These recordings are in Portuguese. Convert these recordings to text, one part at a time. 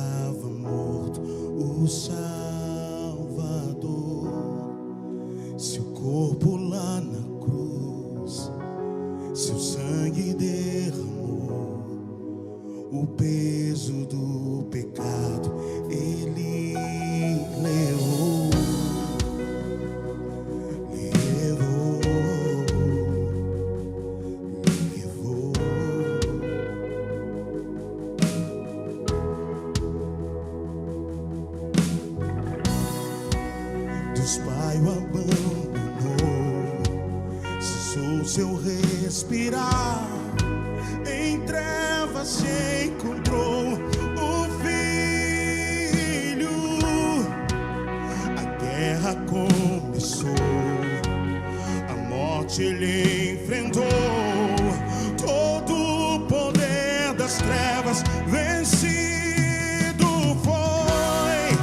estava morto o Salvador. Seu corpo lá na cruz, seu sangue derramou, o peso do pecado ele levou. Deus Pai o abandonou, cessou seu respirar, em trevas se encontrou o Filho. A guerra começou, a morte ele enfrentou, todo o poder das trevas vencido foi.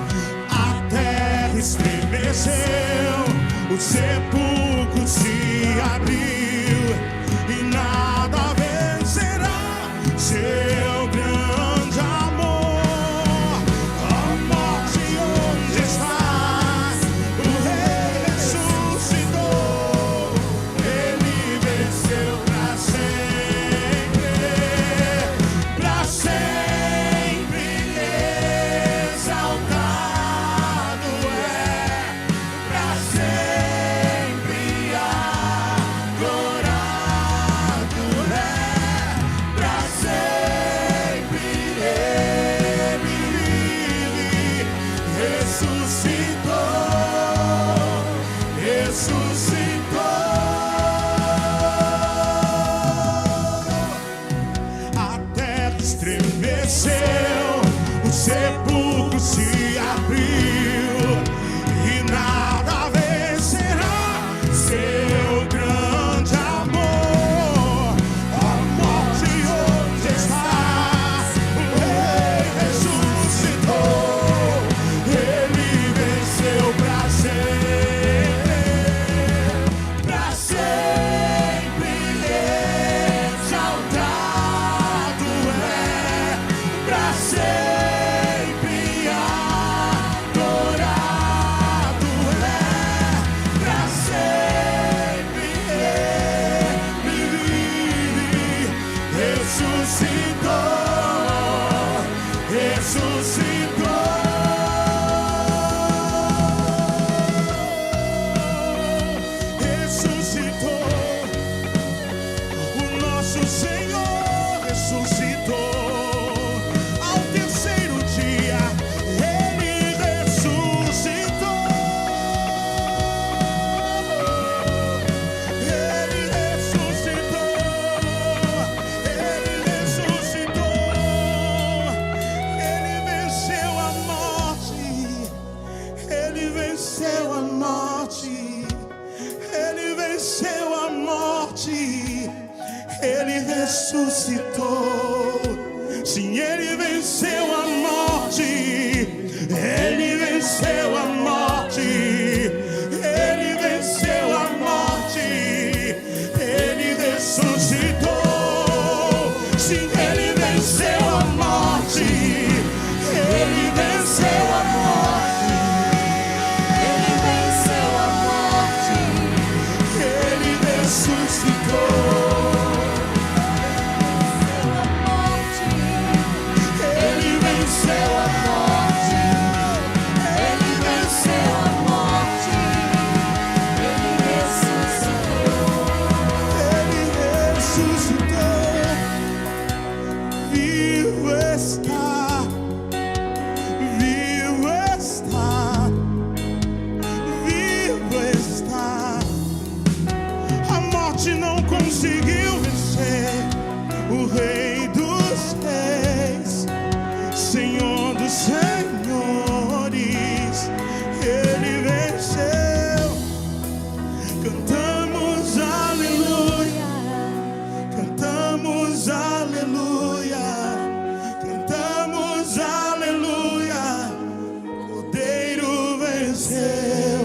A terra estremeceu, o sepulcro se abriu e nada vencerá seu grande amor. A morte onde está, o Rei ressuscitou, ele venceu para sempre, para sempre exaltado é, para sempre adorado é, para sempre ele vive, ressuscitou, ressuscitou. A terra estremeceu, o sepulcro se abriu e nada vencerá seu grande amor. A morte onde está, o Rei ressuscitou, ele venceu para sempre exaltado é, para sempre adorado é, para sempre ele vive, ressuscitou, ressuscitou, ressuscitou. O nosso Senhor ressuscitou. Ao terceiro dia ele ressuscitou. Ele ressuscitou. Ele ressuscitou. Ele venceu a morte. Ele venceu a morte. Ele venceu a morte. Ele ressuscitou. Sim, ele venceu a morte. Ele venceu a morte. Ele venceu a morte. Ele ressuscitou. Sim, ele venceu a morte. Ele venceu a morte. Ele venceu a morte. Ele ressuscitou. Ele venceu a morte. Ele venceu a morte. Ele ressuscitou. Ele ressuscitou. Vivo está. Vivo está. Vivo está. A morte não conseguiu vencer o Rei dos Reis, Senhor dos Senhores. Ele venceu. Cantamos aleluia, cantamos aleluia, cantamos aleluia. Cordeiro venceu.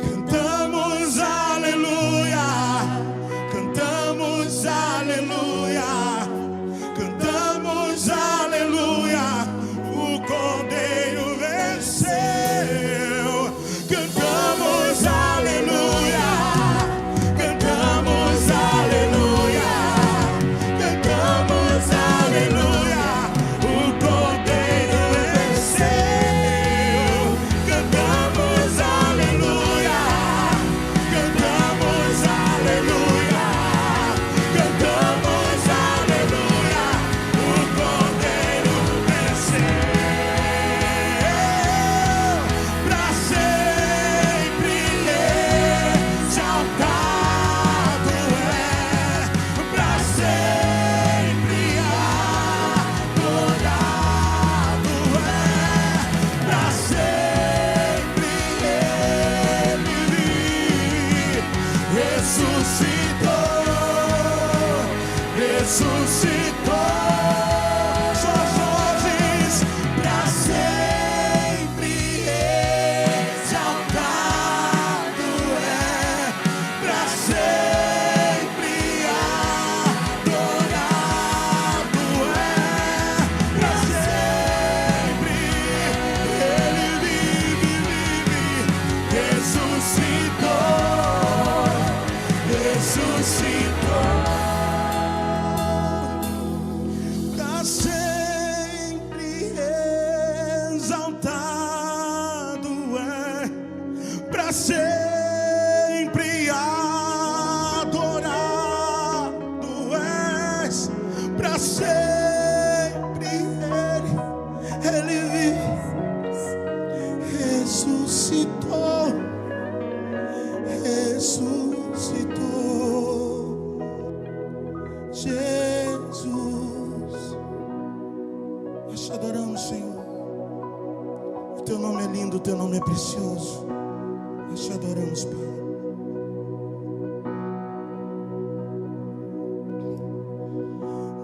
Cantamos aleluia, cantamos aleluia, cantamos aleluia. O Ele vive, ressuscitou, ressuscitou. Jesus, nós te adoramos, Senhor. O teu nome é lindo, o teu nome é precioso. Nós te adoramos, Pai.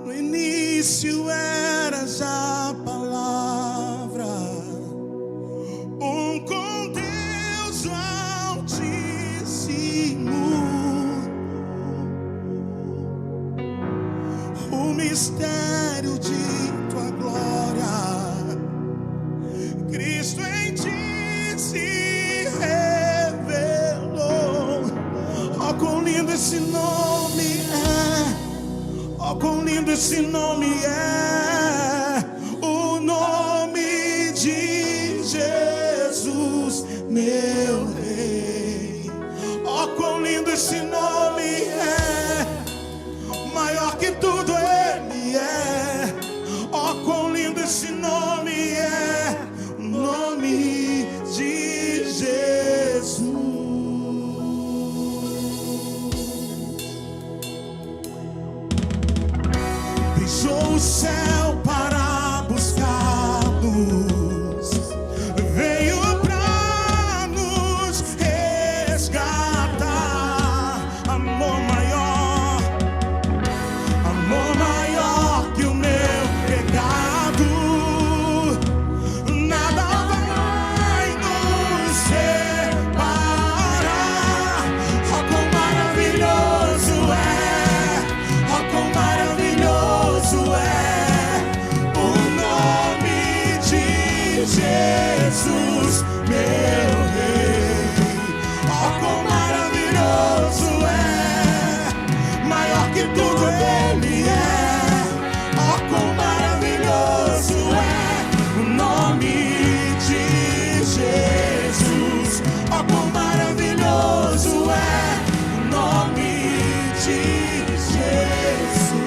No início eras a palavra, com Deus Altíssimo. O mistério de tua glória, Cristo em ti se revelou. Oh, quão lindo esse nome é! Oh, quão lindo esse nome é! O nome de Jesus, meu Rei. Oh, quão lindo esse nome é! Maior que tudo Ele é. Oh, quão lindo esse nome é, o nome de Jesus. Deixou o céu para buscar-nos, veio para nos resgatar. Amor maior, amor maior que o meu pecado. Nada vai nos separar. Oh, quão maravilhoso é! Oh, quão maravilhoso é o nome de Jesus, meu Rei. Oh, quão maravilhoso é! Maior que tudo Ele é. Oh, quão maravilhoso é o nome de Jesus. Oh, quão maravilhoso é o nome de Jesus.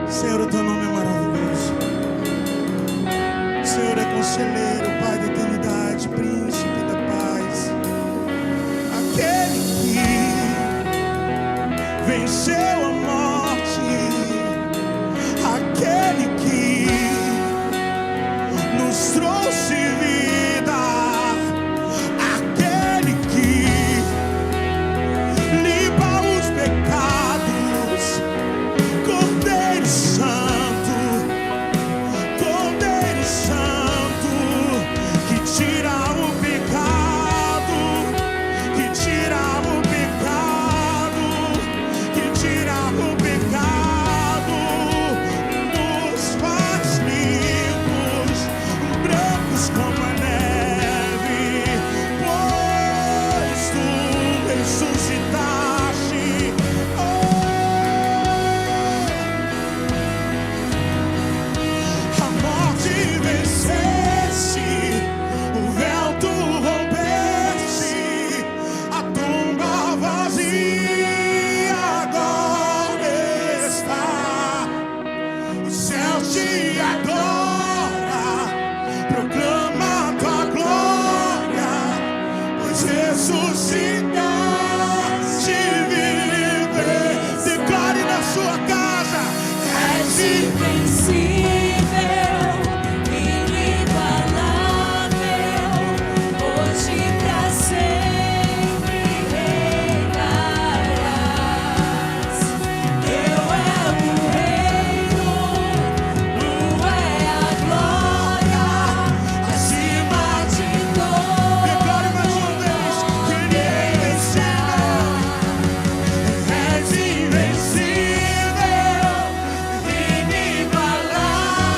Senhor, o teu nome é maravilhoso. Senhor é conselheiro, Pai da eternidade, príncipe da paz. Aquele que venceu a morte, aquele que nos trouxe vida, aquele que limpa os pecados. Cordeiro Santo, Cordeiro Santo, que tira o pecado, que tira o pecado, que tira o pecado, nos faz limpos, brancos como a neve, pois tu ressuscitaste. A morte venceste, o véu tu rompeste, a tumba vazia agora está. O céu te adora, proclama tua glória, pois ressuscitaste, viver. Declare na sua casa: és Invencível, inigualável, hoje pra sempre reinarás. Teu é o reino, tua é a glória, acima de todos. Declare mais uma vez que Ele é invencível. És invencível, inigualável.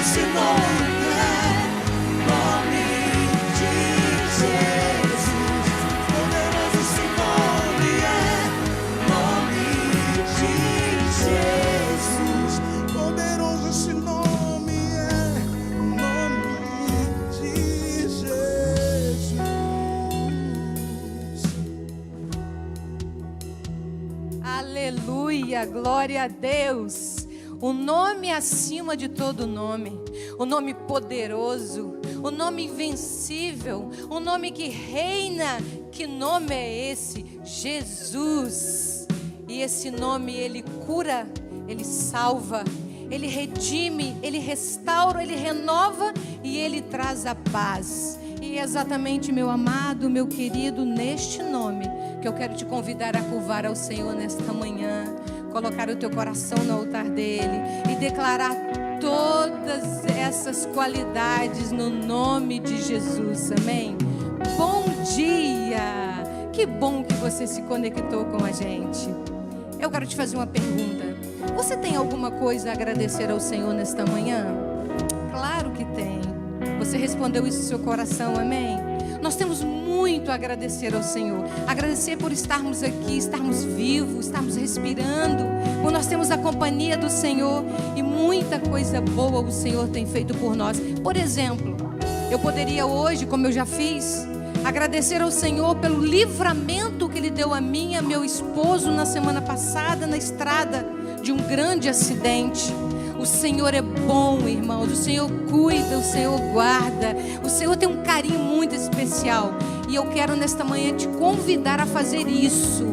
esse nome é nome de Jesus. Poderoso esse nome é nome de Jesus. Poderoso esse nome é nome de Jesus. Aleluia, glória a Deus. O nome acima de todo nome, o nome poderoso, o nome invencível, o nome que reina. Que nome é esse? Jesus. E esse nome, ele cura, ele salva, ele redime, ele restaura, ele renova e ele traz a paz. E é exatamente, meu amado, meu querido, neste nome que eu quero te convidar a curvar ao Senhor nesta manhã, colocar o teu coração no altar dele e declarar todas essas qualidades no nome de Jesus, amém? Bom dia! Que bom que você se conectou com a gente. Eu quero te fazer uma pergunta. Você tem alguma coisa a agradecer ao Senhor nesta manhã? Claro que tem. Você respondeu isso no seu coração, amém? Nós temos muito a agradecer ao Senhor. Agradecer por estarmos aqui, estarmos vivos, estarmos respirando, por nós temos a companhia do Senhor e muita coisa boa o Senhor tem feito por nós. Por exemplo, eu poderia hoje, como eu já fiz, agradecer ao Senhor pelo livramento que Ele deu a mim e a meu esposo na semana passada na estrada de um grande acidente. O Senhor é bom, irmãos, o Senhor cuida, o Senhor guarda, o Senhor tem um carinho muito especial. E eu quero nesta manhã te convidar a fazer isso,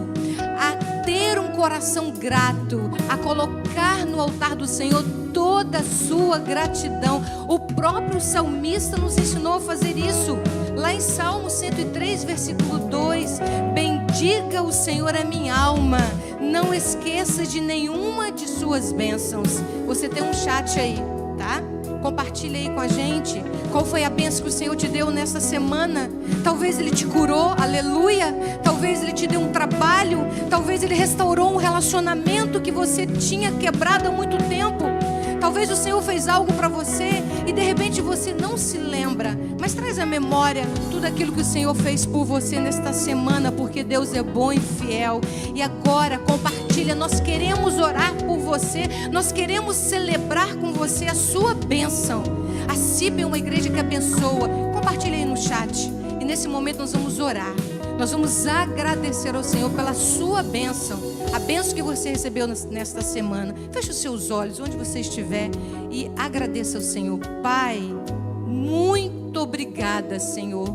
a ter um coração grato, a colocar no altar do Senhor toda a sua gratidão. O próprio salmista nos ensinou a fazer isso, lá em Salmo 103, versículo 2, bendiga o Senhor a minha alma, não esqueça de nenhuma de suas bênçãos. Você tem um chat aí, tá? Compartilha aí com a gente. Qual foi a bênção que o Senhor te deu nessa semana? Talvez Ele te curou, aleluia. Talvez Ele te deu um trabalho. Talvez Ele restaurou um relacionamento que você tinha quebrado há muito tempo. Talvez o Senhor fez algo para você e de repente você não se lembra, mas traz à memória tudo aquilo que o Senhor fez por você nesta semana, porque Deus é bom e fiel. E agora compartilha, nós queremos orar por você, nós queremos celebrar com você a sua bênção. A CIB é uma igreja que abençoa. Compartilha aí no chat. E nesse momento nós vamos orar. Nós vamos agradecer ao Senhor pela sua bênção, a bênção que você recebeu nesta semana. Feche os seus olhos, onde você estiver, e agradeça ao Senhor. Pai, muito obrigada, Senhor,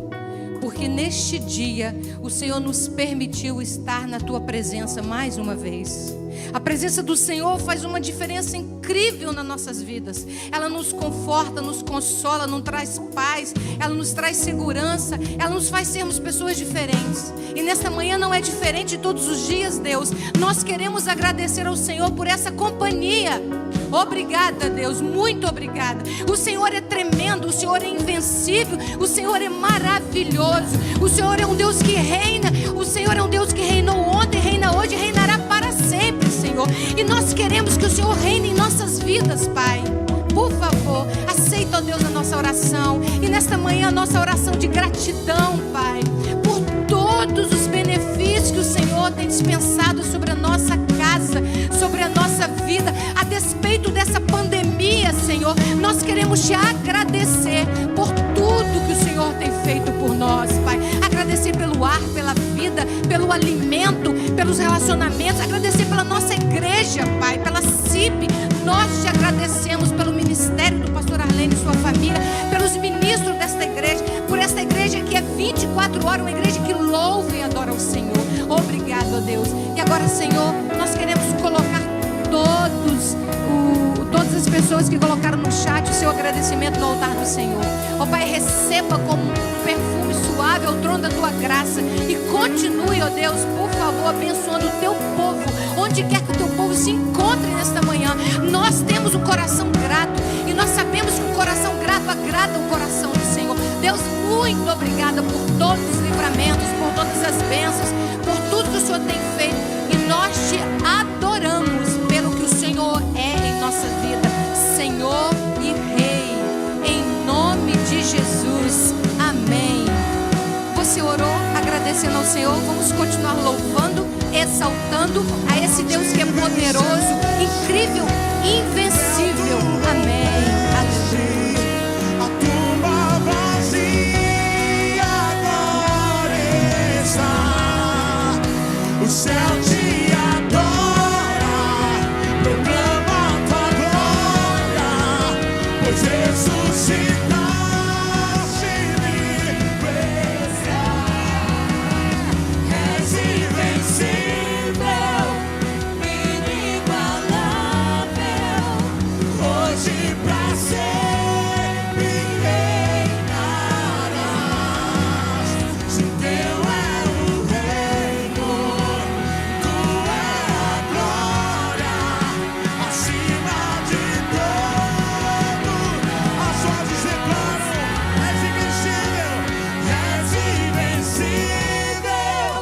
porque neste dia o Senhor nos permitiu estar na Tua presença mais uma vez. A presença do Senhor faz uma diferença incrível nas nossas vidas. Ela nos conforta, nos consola, nos traz paz, ela nos traz segurança, ela nos faz sermos pessoas diferentes. E nesta manhã não é diferente de todos os dias, Deus. Nós queremos agradecer ao Senhor por essa companhia. Obrigada, Deus, muito obrigada. O Senhor é tremendo, o Senhor é invencível, o Senhor é maravilhoso. O Senhor é um Deus que reina, o Senhor é um Deus que reinou ontem, reina hoje e reinará para sempre, Senhor. E nós queremos que o Senhor reine em nossas vidas, Pai. Por favor, aceita, ó Deus, a nossa oração. E nesta manhã a nossa oração de gratidão, Pai, por todos os benefícios que o Senhor tem dispensado sobre a nossa casa, sobre a nossa vida, a despeito dessa pandemia, Senhor. Nós queremos te agradecer por tudo que o Senhor tem feito por nós, Pai. Agradecer pelo ar, pela vida, pelo alimento, pelos relacionamentos. Agradecer pela nossa igreja, Pai, pela CIB. Nós te agradecemos pelo ministério do pastor Arlene e sua família, pelos ministros desta igreja, por esta igreja que é 24 horas, uma igreja que louva e adora o Senhor. Obrigado, ó Deus. E agora, Senhor, nós queremos colocar todas as pessoas que colocaram no chat o seu agradecimento no altar do Senhor. Ó Pai, receba como um perfume suave ao trono da tua graça e continue, ó Deus, por favor, abençoando o teu povo, onde quer que o teu povo se encontre nesta manhã. Nós temos um coração grato e nós sabemos que o coração grato agrada o coração do Senhor. Deus, muito obrigada por todos os livramentos, por todas as bênçãos, por tudo que o Senhor tem feito, e nós te adoramos pelo que o Senhor é em nossa vida, Senhor e Rei. Senhor, vamos continuar louvando, exaltando a esse Deus que é poderoso, incrível, invencível. Amém. Aleluia. A tumba vazia agora está. O céu te adora, proclama tua glória, pois ressuscitaste livre. És invencível, inigualável, hoje pra sempre reinarás. Se teu é o reino, tu é a glória, acima de todo. As vozes declaram: és invencível,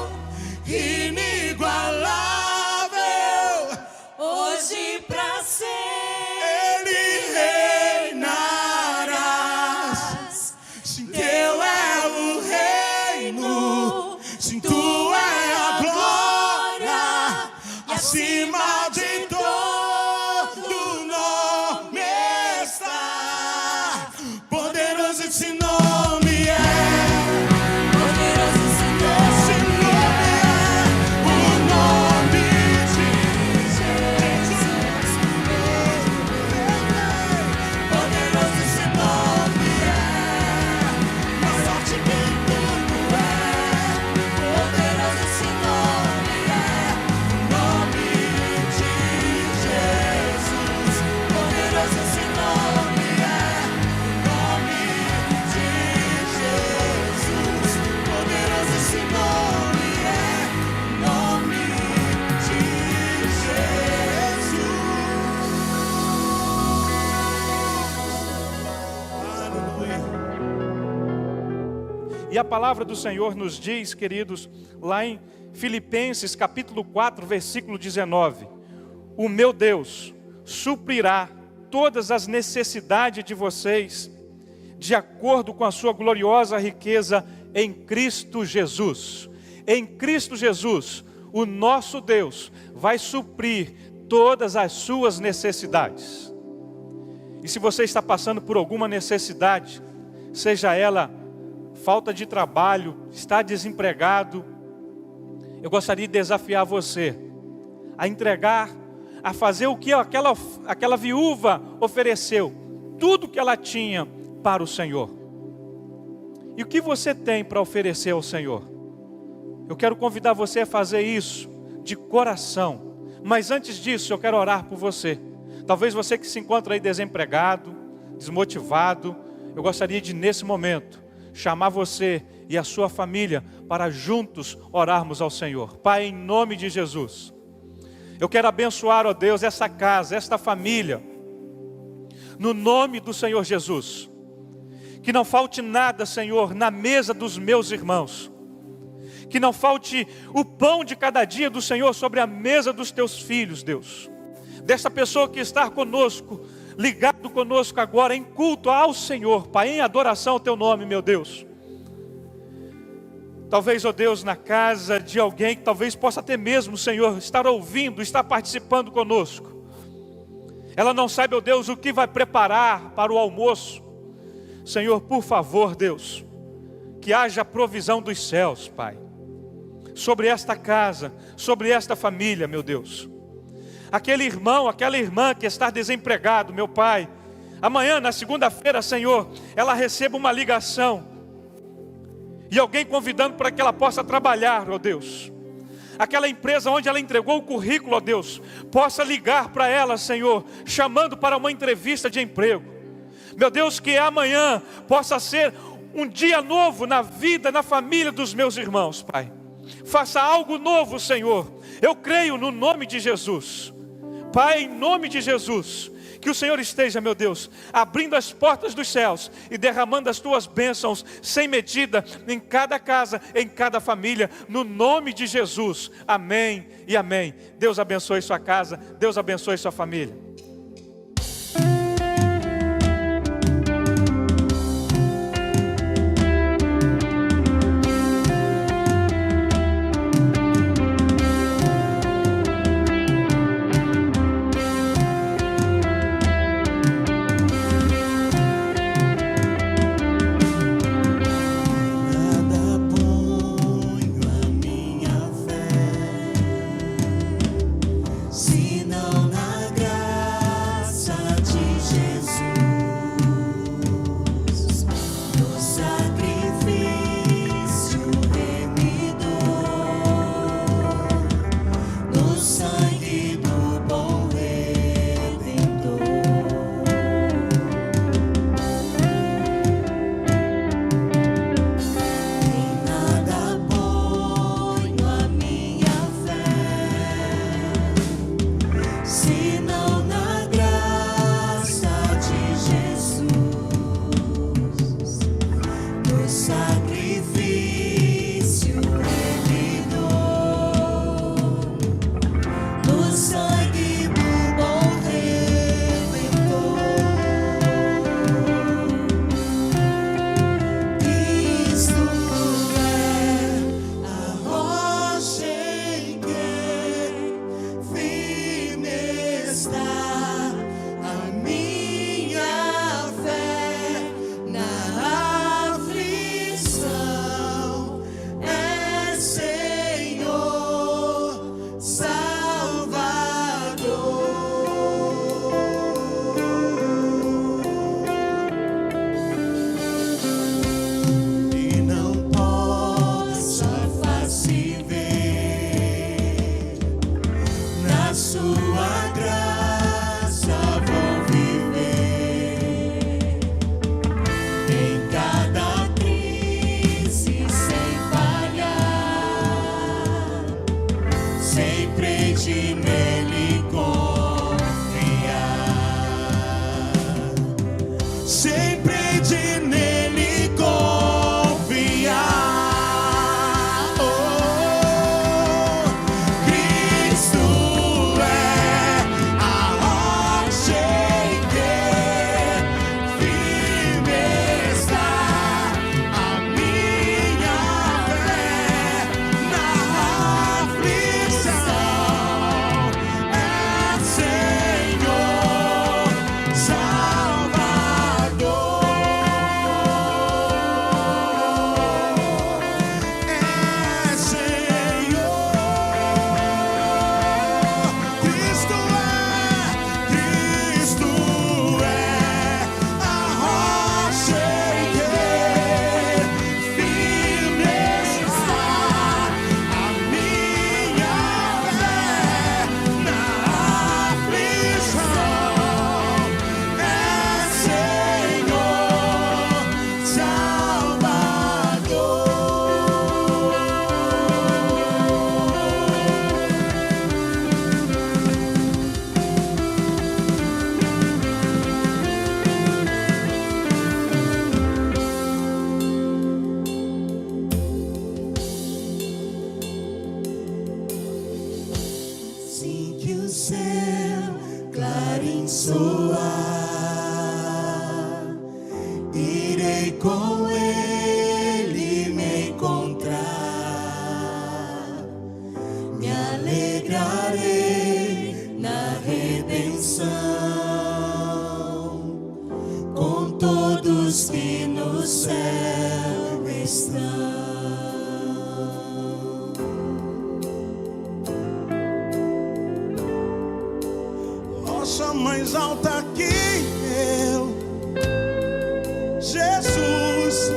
inigualável, Hoje pra ele reinarás. Sim, teu é o reino, sim, tu é a glória, acima de todo nome está. Poderoso esse nome é. poderoso Esse nome é o nome de Jesus. Poderoso esse nome é, mais forte que tudo é. Poderoso esse nome é, o nome de Jesus. Poderoso esse nome é, o nome de Jesus. Poderoso esse nome é, o nome de Jesus. Aleluia. E a palavra do Senhor nos diz, queridos, lá em Filipenses capítulo 4, versículo 19: o meu Deus suprirá todas as necessidades de vocês, de acordo com a sua gloriosa riqueza em Cristo Jesus. Em Cristo Jesus, o nosso Deus vai suprir todas as suas necessidades. E se você está passando por alguma necessidade, seja ela falta de trabalho, está desempregado, eu gostaria de desafiar você a entregar, a fazer o que aquela viúva ofereceu, tudo que ela tinha para o Senhor. E o que você tem para oferecer ao Senhor? Eu quero convidar você a fazer isso de coração. Mas antes disso, eu quero orar por você. Talvez você que se encontra aí desempregado, desmotivado, eu gostaria de, nesse momento, chamar você e a sua família para juntos orarmos ao Senhor. Pai, em nome de Jesus, eu quero abençoar, ó Deus, essa casa, esta família, no nome do Senhor Jesus. Que não falte nada, Senhor, na mesa dos meus irmãos. Que não falte o pão de cada dia do Senhor sobre a mesa dos teus filhos, Deus. Desta pessoa que está conosco, ligado conosco agora em culto ao Senhor, Pai, em adoração ao teu nome, meu Deus. Talvez, ó Deus, na casa de alguém que talvez possa até mesmo, Senhor, estar ouvindo, estar participando conosco. Ela não sabe, ó Deus, o que vai preparar para o almoço. Senhor, por favor, Deus, que haja provisão dos céus, Pai, sobre esta casa, sobre esta família, meu Deus. Aquele irmão, aquela irmã que está desempregado, meu Pai, amanhã, na segunda-feira, Senhor, ela receba uma ligação, e alguém convidando para que ela possa trabalhar, ó Deus. Aquela empresa onde ela entregou o currículo, ó Deus, possa ligar para ela, Senhor, chamando para uma entrevista de emprego. Meu Deus, que amanhã possa ser um dia novo na vida, na família dos meus irmãos, Pai. Faça algo novo, Senhor. Eu creio no nome de Jesus. Pai, em nome de Jesus, que o Senhor esteja, meu Deus, abrindo as portas dos céus e derramando as tuas bênçãos sem medida em cada casa, em cada família, no nome de Jesus. Amém e amém. Deus abençoe sua casa, Deus abençoe sua família. sempre de nele confiar. Oh, Cristo é a rocha em que firme está a minha fé na aflição. É Senhor Salvador. É Senhor. Cristo é a rocha em que firme está a minha fé na aflição. É Senhor Salvador. Assim que o céu clarim soar, irei com ele me encontrar, me alegrarei na redenção, com todos que no céu estão. Rocha mais alta que eu, Jesus,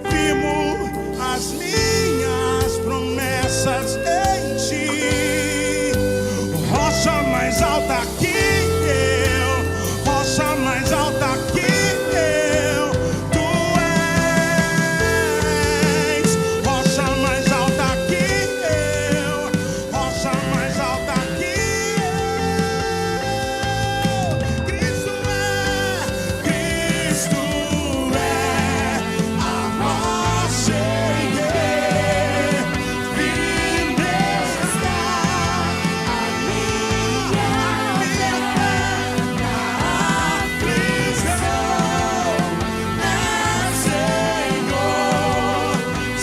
firmo as minhas promessas em ti. Rocha mais alta que eu, rocha mais alta que eu, tu és. Rocha mais alta que eu, rocha mais alta que eu. Cristo é a rocha em que firme está a minha fé na aflição. É Senhor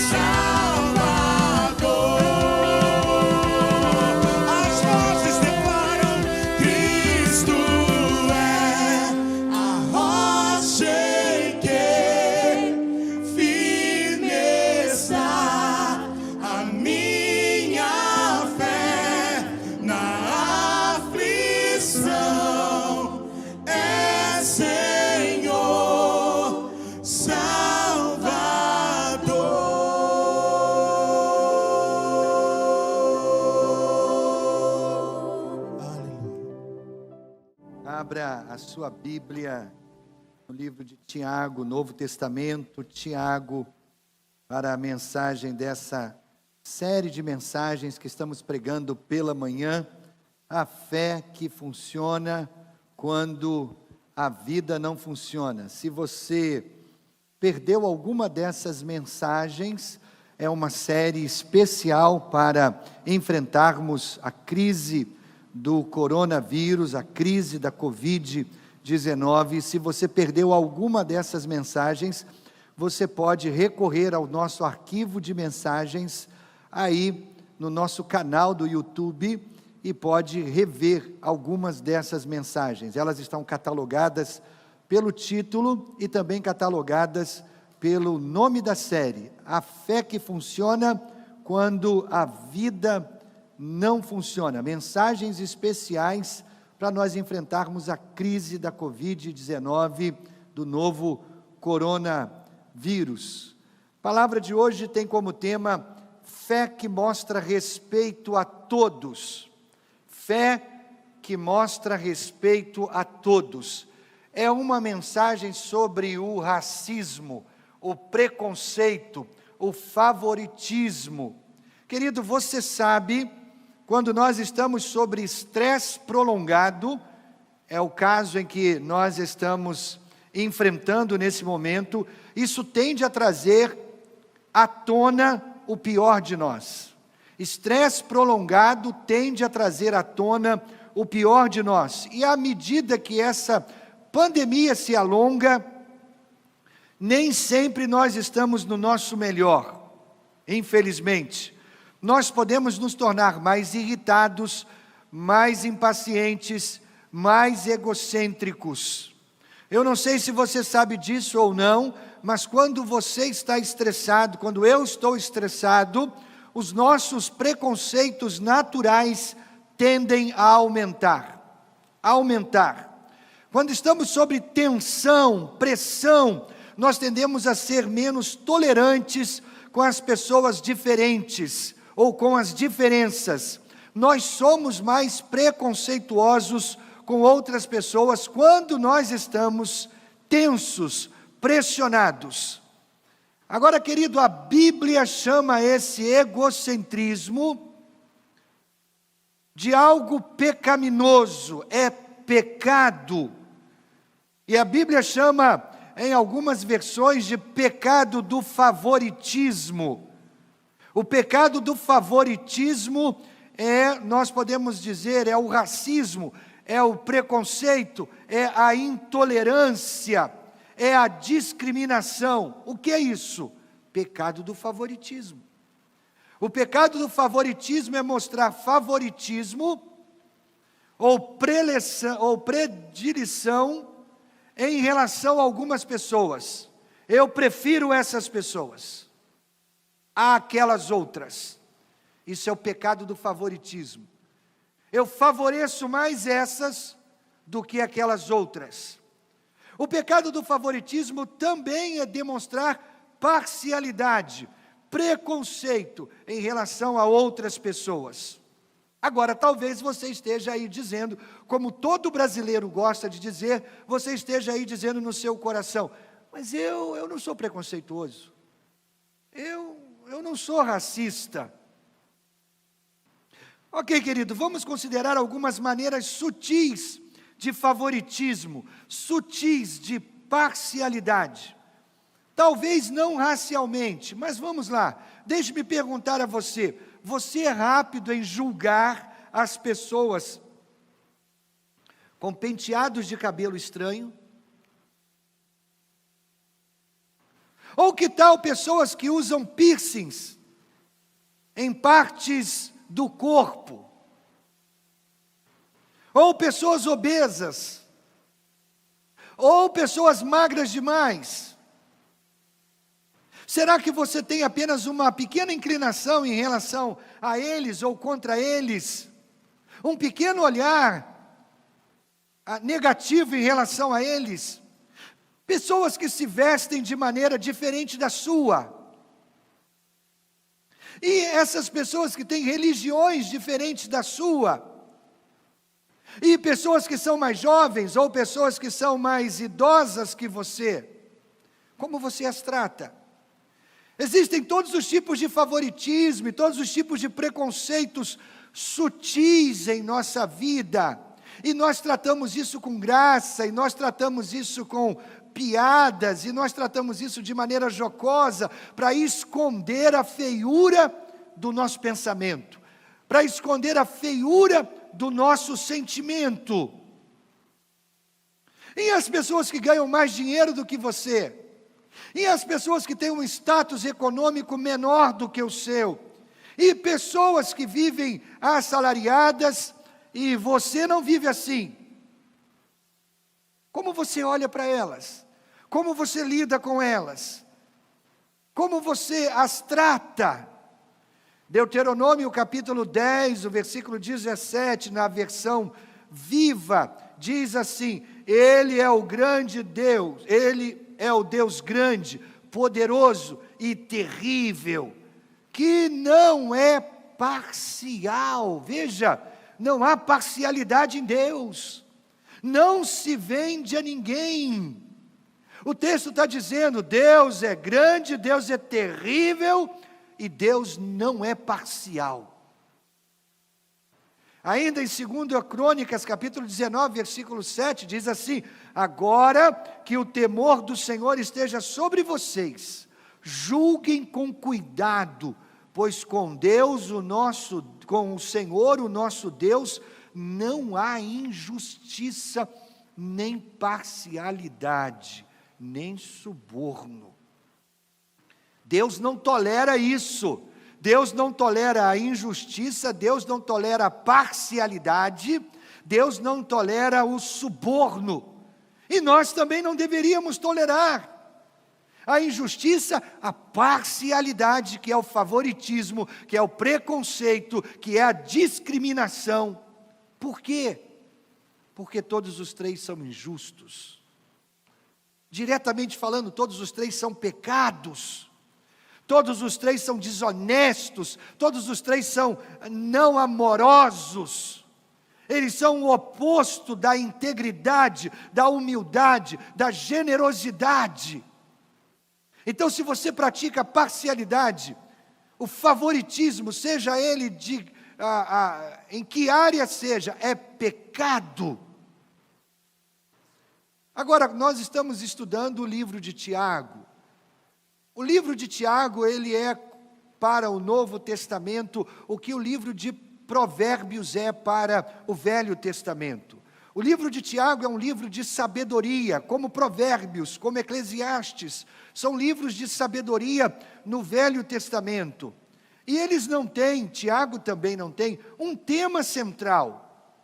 Salvador. As vozes declaram: Cristo é a rocha em que firme está a minha fé na aflição. É Senhor Salvador. Aleluia. Abra a sua Bíblia no livro de Tiago, Novo Testamento, Tiago, para a mensagem dessa série de mensagens que estamos pregando pela manhã, a fé que funciona quando a vida não funciona. Se você perdeu alguma dessas mensagens, é uma série especial para enfrentarmos a crise do coronavírus, a crise da Covid-19. Se você perdeu alguma dessas mensagens, você pode recorrer ao nosso arquivo de mensagens aí no nosso canal do YouTube e pode rever algumas dessas mensagens. Elas estão catalogadas pelo título e também catalogadas pelo nome da série: A Fé que Funciona Quando a Vida Não Funciona. Mensagens especiais para nós enfrentarmos a crise da Covid-19, do novo coronavírus. A palavra de hoje tem como tema fé que mostra respeito a todos. Fé que mostra respeito a todos. É uma mensagem sobre o racismo, o preconceito, o favoritismo. Querido, você sabe, quando nós estamos sobre estresse prolongado, é o caso em que nós estamos enfrentando nesse momento, isso tende a trazer à tona o pior de nós. Estresse prolongado tende a trazer à tona o pior de nós. E à medida que essa pandemia se alonga, nem sempre nós estamos no nosso melhor, infelizmente. Nós podemos nos tornar mais irritados, mais impacientes, mais egocêntricos. Eu não sei se você sabe disso ou não, mas quando você está estressado, quando eu estou estressado, os nossos preconceitos naturais tendem a aumentar. Quando estamos sob tensão, pressão, nós tendemos a ser menos tolerantes com as pessoas diferentes ou com as diferenças. Nós somos mais preconceituosos com outras pessoas quando nós estamos tensos, pressionados. Agora, querido, a Bíblia chama esse egocentrismo de algo pecaminoso, é pecado. E a Bíblia chama, em algumas versões, de pecado do favoritismo. O pecado do favoritismo nós podemos dizer, é o racismo, é o preconceito, é a intolerância, é a discriminação. O que é isso? Pecado do favoritismo. O pecado do favoritismo é mostrar favoritismo ou predileção em relação a algumas pessoas. Eu prefiro essas pessoas àquelas outras. Isso é o pecado do favoritismo. Eu favoreço mais essas do que aquelas outras. O pecado do favoritismo também é demonstrar parcialidade, preconceito em relação a outras pessoas. Agora, talvez você esteja aí dizendo, como todo brasileiro gosta de dizer, você esteja aí dizendo no seu coração, mas eu não sou preconceituoso, eu não sou racista. Ok, querido, vamos considerar algumas maneiras sutis de favoritismo, sutis de parcialidade. Talvez não racialmente, mas vamos lá. Deixe-me perguntar a você, você é rápido em julgar as pessoas com penteados de cabelo estranho? Ou que tal pessoas que usam piercings em partes do corpo? Ou pessoas obesas? Ou pessoas magras demais? Será que você tem apenas uma pequena inclinação em relação a eles ou contra eles? Um pequeno olhar negativo em relação a eles? Pessoas que se vestem de maneira diferente da sua. E essas pessoas que têm religiões diferentes da sua. E pessoas que são mais jovens ou pessoas que são mais idosas que você. Como você as trata? Existem todos os tipos de favoritismo, todos os tipos de preconceitos sutis em nossa vida. E nós tratamos isso com graça, e nós tratamos isso com piadas, e nós tratamos isso de maneira jocosa, para esconder a feiura do nosso pensamento, para esconder a feiura do nosso sentimento. E as pessoas que ganham mais dinheiro do que você? E as pessoas que têm um status econômico menor do que o seu? E pessoas que vivem assalariadas e você não vive assim? Como você olha para elas? Como você lida com elas? Como você as trata? Deuteronômio capítulo 10, o versículo 17, na versão viva, diz assim: Ele é o grande Deus, Ele é o Deus grande, poderoso e terrível, que não é parcial. Veja, não há parcialidade em Deus, não se vende a ninguém. O texto está dizendo, Deus é grande, Deus é terrível, e Deus não é parcial. Ainda em 2 Crônicas, capítulo 19, versículo 7, diz assim: agora que o temor do Senhor esteja sobre vocês, julguem com cuidado, pois com o Senhor, o nosso Deus, não há injustiça, nem parcialidade, nem suborno. Deus não tolera isso. Deus não tolera a injustiça, Deus não tolera a parcialidade, Deus não tolera o suborno. E nós também não deveríamos tolerar a injustiça, a parcialidade, que é o favoritismo, que é o preconceito, que é a discriminação. Por quê? Porque todos os três são injustos. Diretamente falando, todos os três são pecados. Todos os três são desonestos, todos os três são não amorosos. Eles são o oposto da integridade, da humildade, da generosidade. Então, se você pratica a parcialidade, o favoritismo, seja ele em que área seja, é pecado. Agora, nós estamos estudando o livro de Tiago. O livro de Tiago, ele é para o Novo Testamento o que o livro de Provérbios é para o Velho Testamento. O livro de Tiago é um livro de sabedoria, como Provérbios, como Eclesiastes, são livros de sabedoria no Velho Testamento. E eles não têm, Tiago também não tem, um tema central.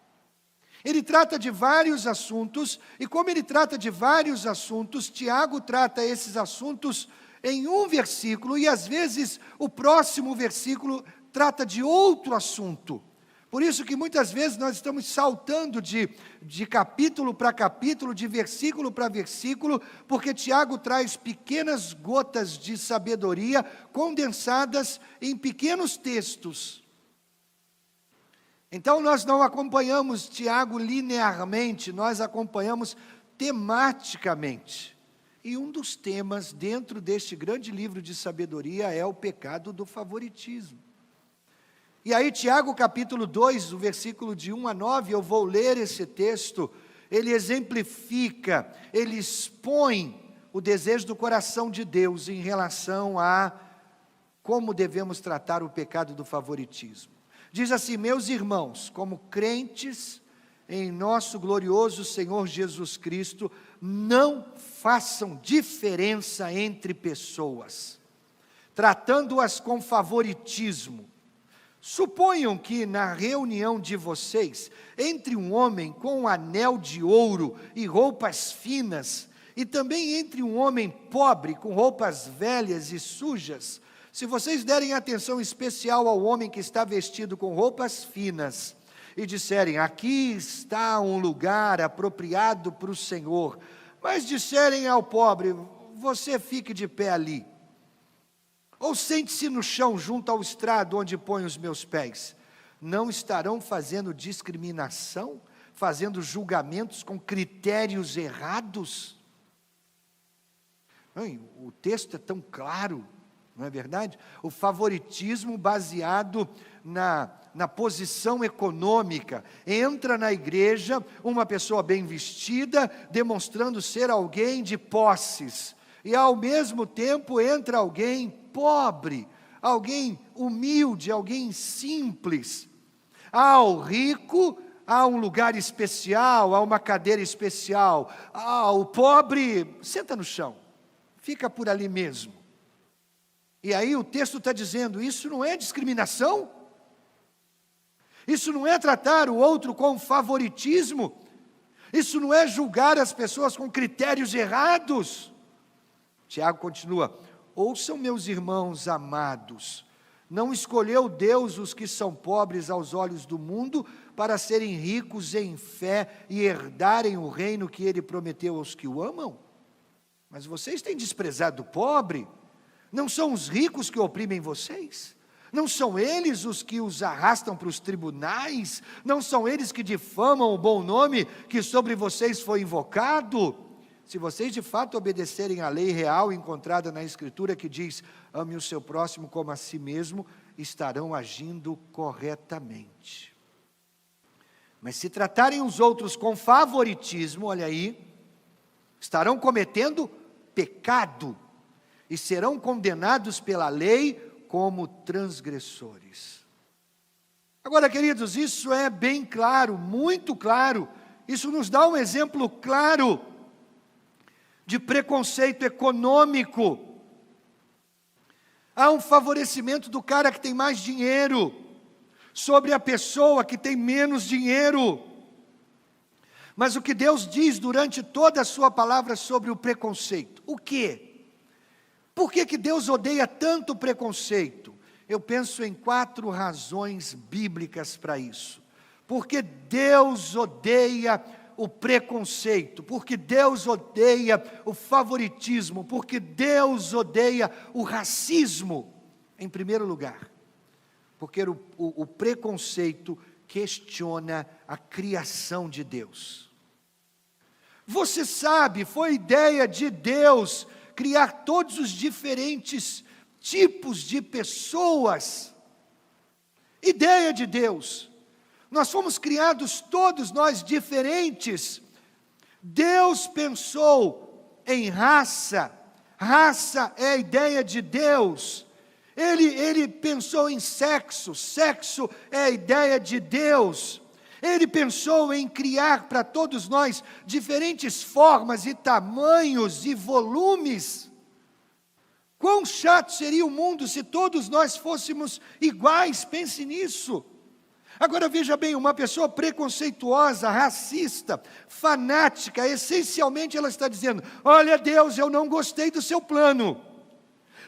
Ele trata de vários assuntos, e como ele trata de vários assuntos, Tiago trata esses assuntos em um versículo, e às vezes o próximo versículo trata de outro assunto. Por isso que muitas vezes nós estamos saltando de capítulo para capítulo, de versículo para versículo, porque Tiago traz pequenas gotas de sabedoria condensadas em pequenos textos. Então nós não acompanhamos Tiago linearmente, nós acompanhamos tematicamente. E um dos temas dentro deste grande livro de sabedoria é o pecado do favoritismo. E aí Tiago capítulo 2, o versículo de 1 a 9, eu vou ler esse texto, ele exemplifica, ele expõe o desejo do coração de Deus em relação a como devemos tratar o pecado do favoritismo. Diz assim: meus irmãos, como crentes em nosso glorioso Senhor Jesus Cristo, não façam diferença entre pessoas, tratando-as com favoritismo. Suponham que na reunião de vocês, entre um homem com um anel de ouro e roupas finas, e também entre um homem pobre com roupas velhas e sujas, se vocês derem atenção especial ao homem que está vestido com roupas finas, e disserem: aqui está um lugar apropriado para o Senhor, mas disserem ao pobre: você fique de pé ali, ou sente-se no chão junto ao estrado onde ponho os meus pés, não estarão fazendo discriminação, fazendo julgamentos com critérios errados? O texto é tão claro, não é verdade? O favoritismo baseado na posição econômica. Entra na igreja uma pessoa bem vestida, demonstrando ser alguém de posses, e ao mesmo tempo entra alguém pobre, alguém humilde, alguém simples. Ao rico há um lugar especial, há uma cadeira especial. O pobre senta no chão, fica por ali mesmo. E aí o texto está dizendo: isso não é discriminação? Isso não é tratar o outro com favoritismo? Isso não é julgar as pessoas com critérios errados? Tiago continua: ouçam, meus irmãos amados, não escolheu Deus os que são pobres aos olhos do mundo para serem ricos em fé e herdarem o reino que Ele prometeu aos que o amam? Mas vocês têm desprezado o pobre. Não são os ricos que oprimem vocês? Não são eles os que os arrastam para os tribunais? Não são eles que difamam o bom nome que sobre vocês foi invocado? Se vocês de fato obedecerem à lei real encontrada na Escritura, que diz: ame o seu próximo como a si mesmo, estarão agindo corretamente. Mas se tratarem os outros com favoritismo, olha aí, estarão cometendo pecado e serão condenados pela lei como transgressores. Agora, queridos, isso é bem claro, muito claro. Isso nos dá um exemplo claro de preconceito econômico. Há um favorecimento do cara que tem mais dinheiro sobre a pessoa que tem menos dinheiro. Mas o que Deus diz durante toda a sua palavra sobre o preconceito? O quê? Por que Deus odeia tanto o preconceito? Eu penso em 4 razões bíblicas para isso. Porque Deus odeia o preconceito, porque Deus odeia o favoritismo, porque Deus odeia o racismo. Em primeiro lugar, porque o preconceito questiona a criação de Deus. Você sabe, foi ideia de Deus criar todos os diferentes tipos de pessoas. Ideia de Deus. Nós fomos criados todos nós diferentes. Deus pensou em raça. Raça é a ideia de Deus. Ele pensou em sexo. Sexo é a ideia de Deus. Ele pensou em criar para todos nós diferentes formas e tamanhos e volumes. Quão chato seria o mundo se todos nós fôssemos iguais? Pense nisso. Agora veja bem, uma pessoa preconceituosa, racista, fanática, essencialmente ela está dizendo: olha, Deus, eu não gostei do seu plano.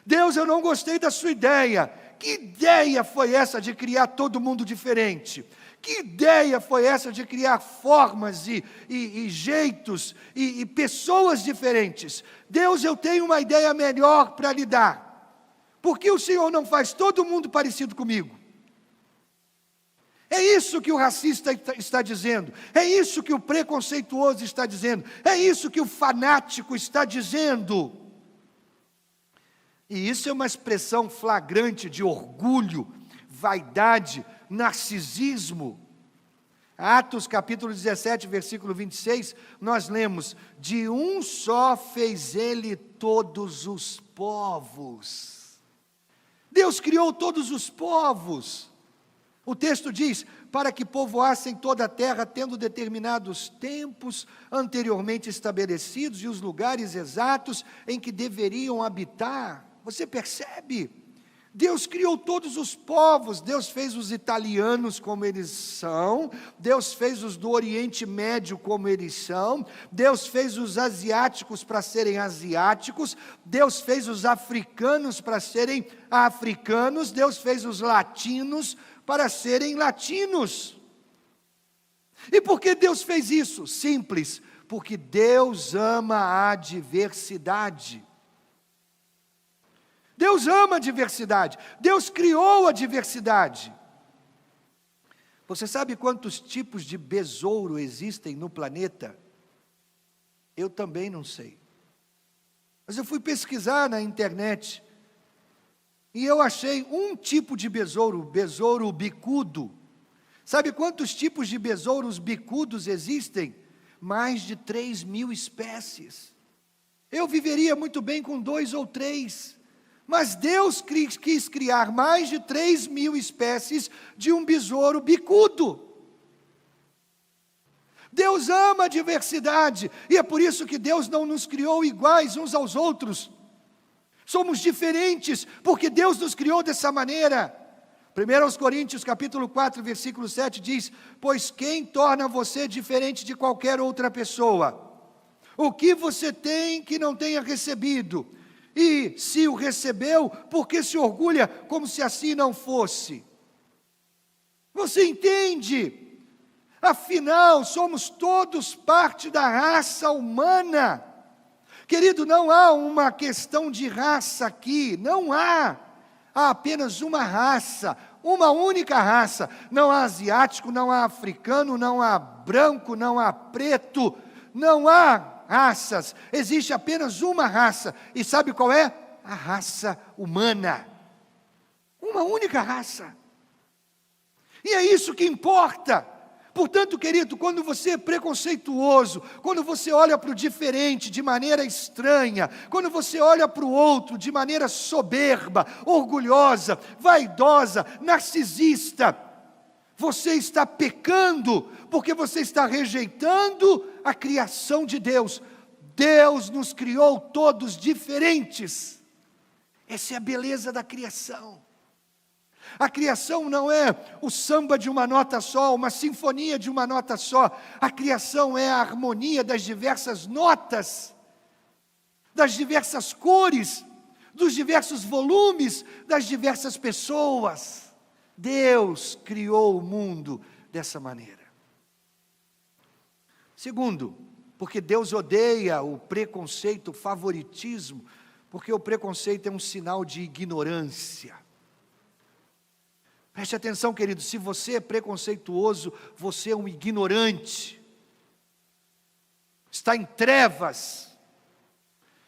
Deus, eu não gostei da sua ideia. Que ideia foi essa de criar todo mundo diferente? Que ideia foi essa de criar formas e jeitos e pessoas diferentes? Deus, eu tenho uma ideia melhor para lhe dar. Por que o Senhor não faz todo mundo parecido comigo? É isso que o racista está dizendo. É isso que o preconceituoso está dizendo. É isso que o fanático está dizendo. E isso é uma expressão flagrante de orgulho, vaidade, narcisismo. Atos capítulo 17, versículo 26, nós lemos: de um só fez ele todos os povos. Deus criou todos os povos. O texto diz: para que povoassem toda a terra, tendo determinados tempos anteriormente estabelecidos e os lugares exatos em que deveriam habitar. Você percebe? Deus criou todos os povos. Deus fez os italianos como eles são, Deus fez os do Oriente Médio como eles são, Deus fez os asiáticos para serem asiáticos, Deus fez os africanos para serem africanos, Deus fez os latinos para serem latinos. E por que Deus fez isso? Simples, porque Deus ama a diversidade. Deus ama a diversidade. Deus criou a diversidade. Você sabe quantos tipos de besouro existem no planeta? Eu também não sei. Mas eu fui pesquisar na internet e eu achei um tipo de besouro, besouro bicudo. Sabe quantos tipos de besouros bicudos existem? Mais de 3.000 espécies. Eu viveria muito bem com 2 ou 3. Mas Deus quis criar mais de 3.000 espécies de um besouro bicudo. Deus ama a diversidade, e é por isso que Deus não nos criou iguais uns aos outros. Somos diferentes, porque Deus nos criou dessa maneira. 1 Coríntios capítulo 4, versículo 7 diz: pois quem torna você diferente de qualquer outra pessoa? O que você tem que não tenha recebido? E se o recebeu, por que se orgulha como se assim não fosse? Você entende? Afinal, somos todos parte da raça humana. Querido, não há uma questão de raça aqui, não há. Há apenas uma raça, uma única raça. Não há asiático, não há africano, não há branco, não há preto, não há raças, existe apenas uma raça, e sabe qual é? A raça humana, uma única raça, e é isso que importa, Portanto, querido, quando você é preconceituoso, quando você olha para o diferente de maneira estranha, quando você olha para o outro de maneira soberba, orgulhosa, vaidosa, narcisista, você está pecando, porque você está rejeitando a criação de Deus. Deus nos criou todos diferentes. Essa é a beleza da criação. A criação não é o samba de uma nota só, uma sinfonia de uma nota só. A criação é a harmonia das diversas notas, das diversas cores, dos diversos volumes, das diversas pessoas. Deus criou o mundo dessa maneira. Segundo, porque Deus odeia o preconceito, o favoritismo, porque o preconceito é um sinal de ignorância. Preste atenção, querido, se você é preconceituoso, você é um ignorante, está em trevas,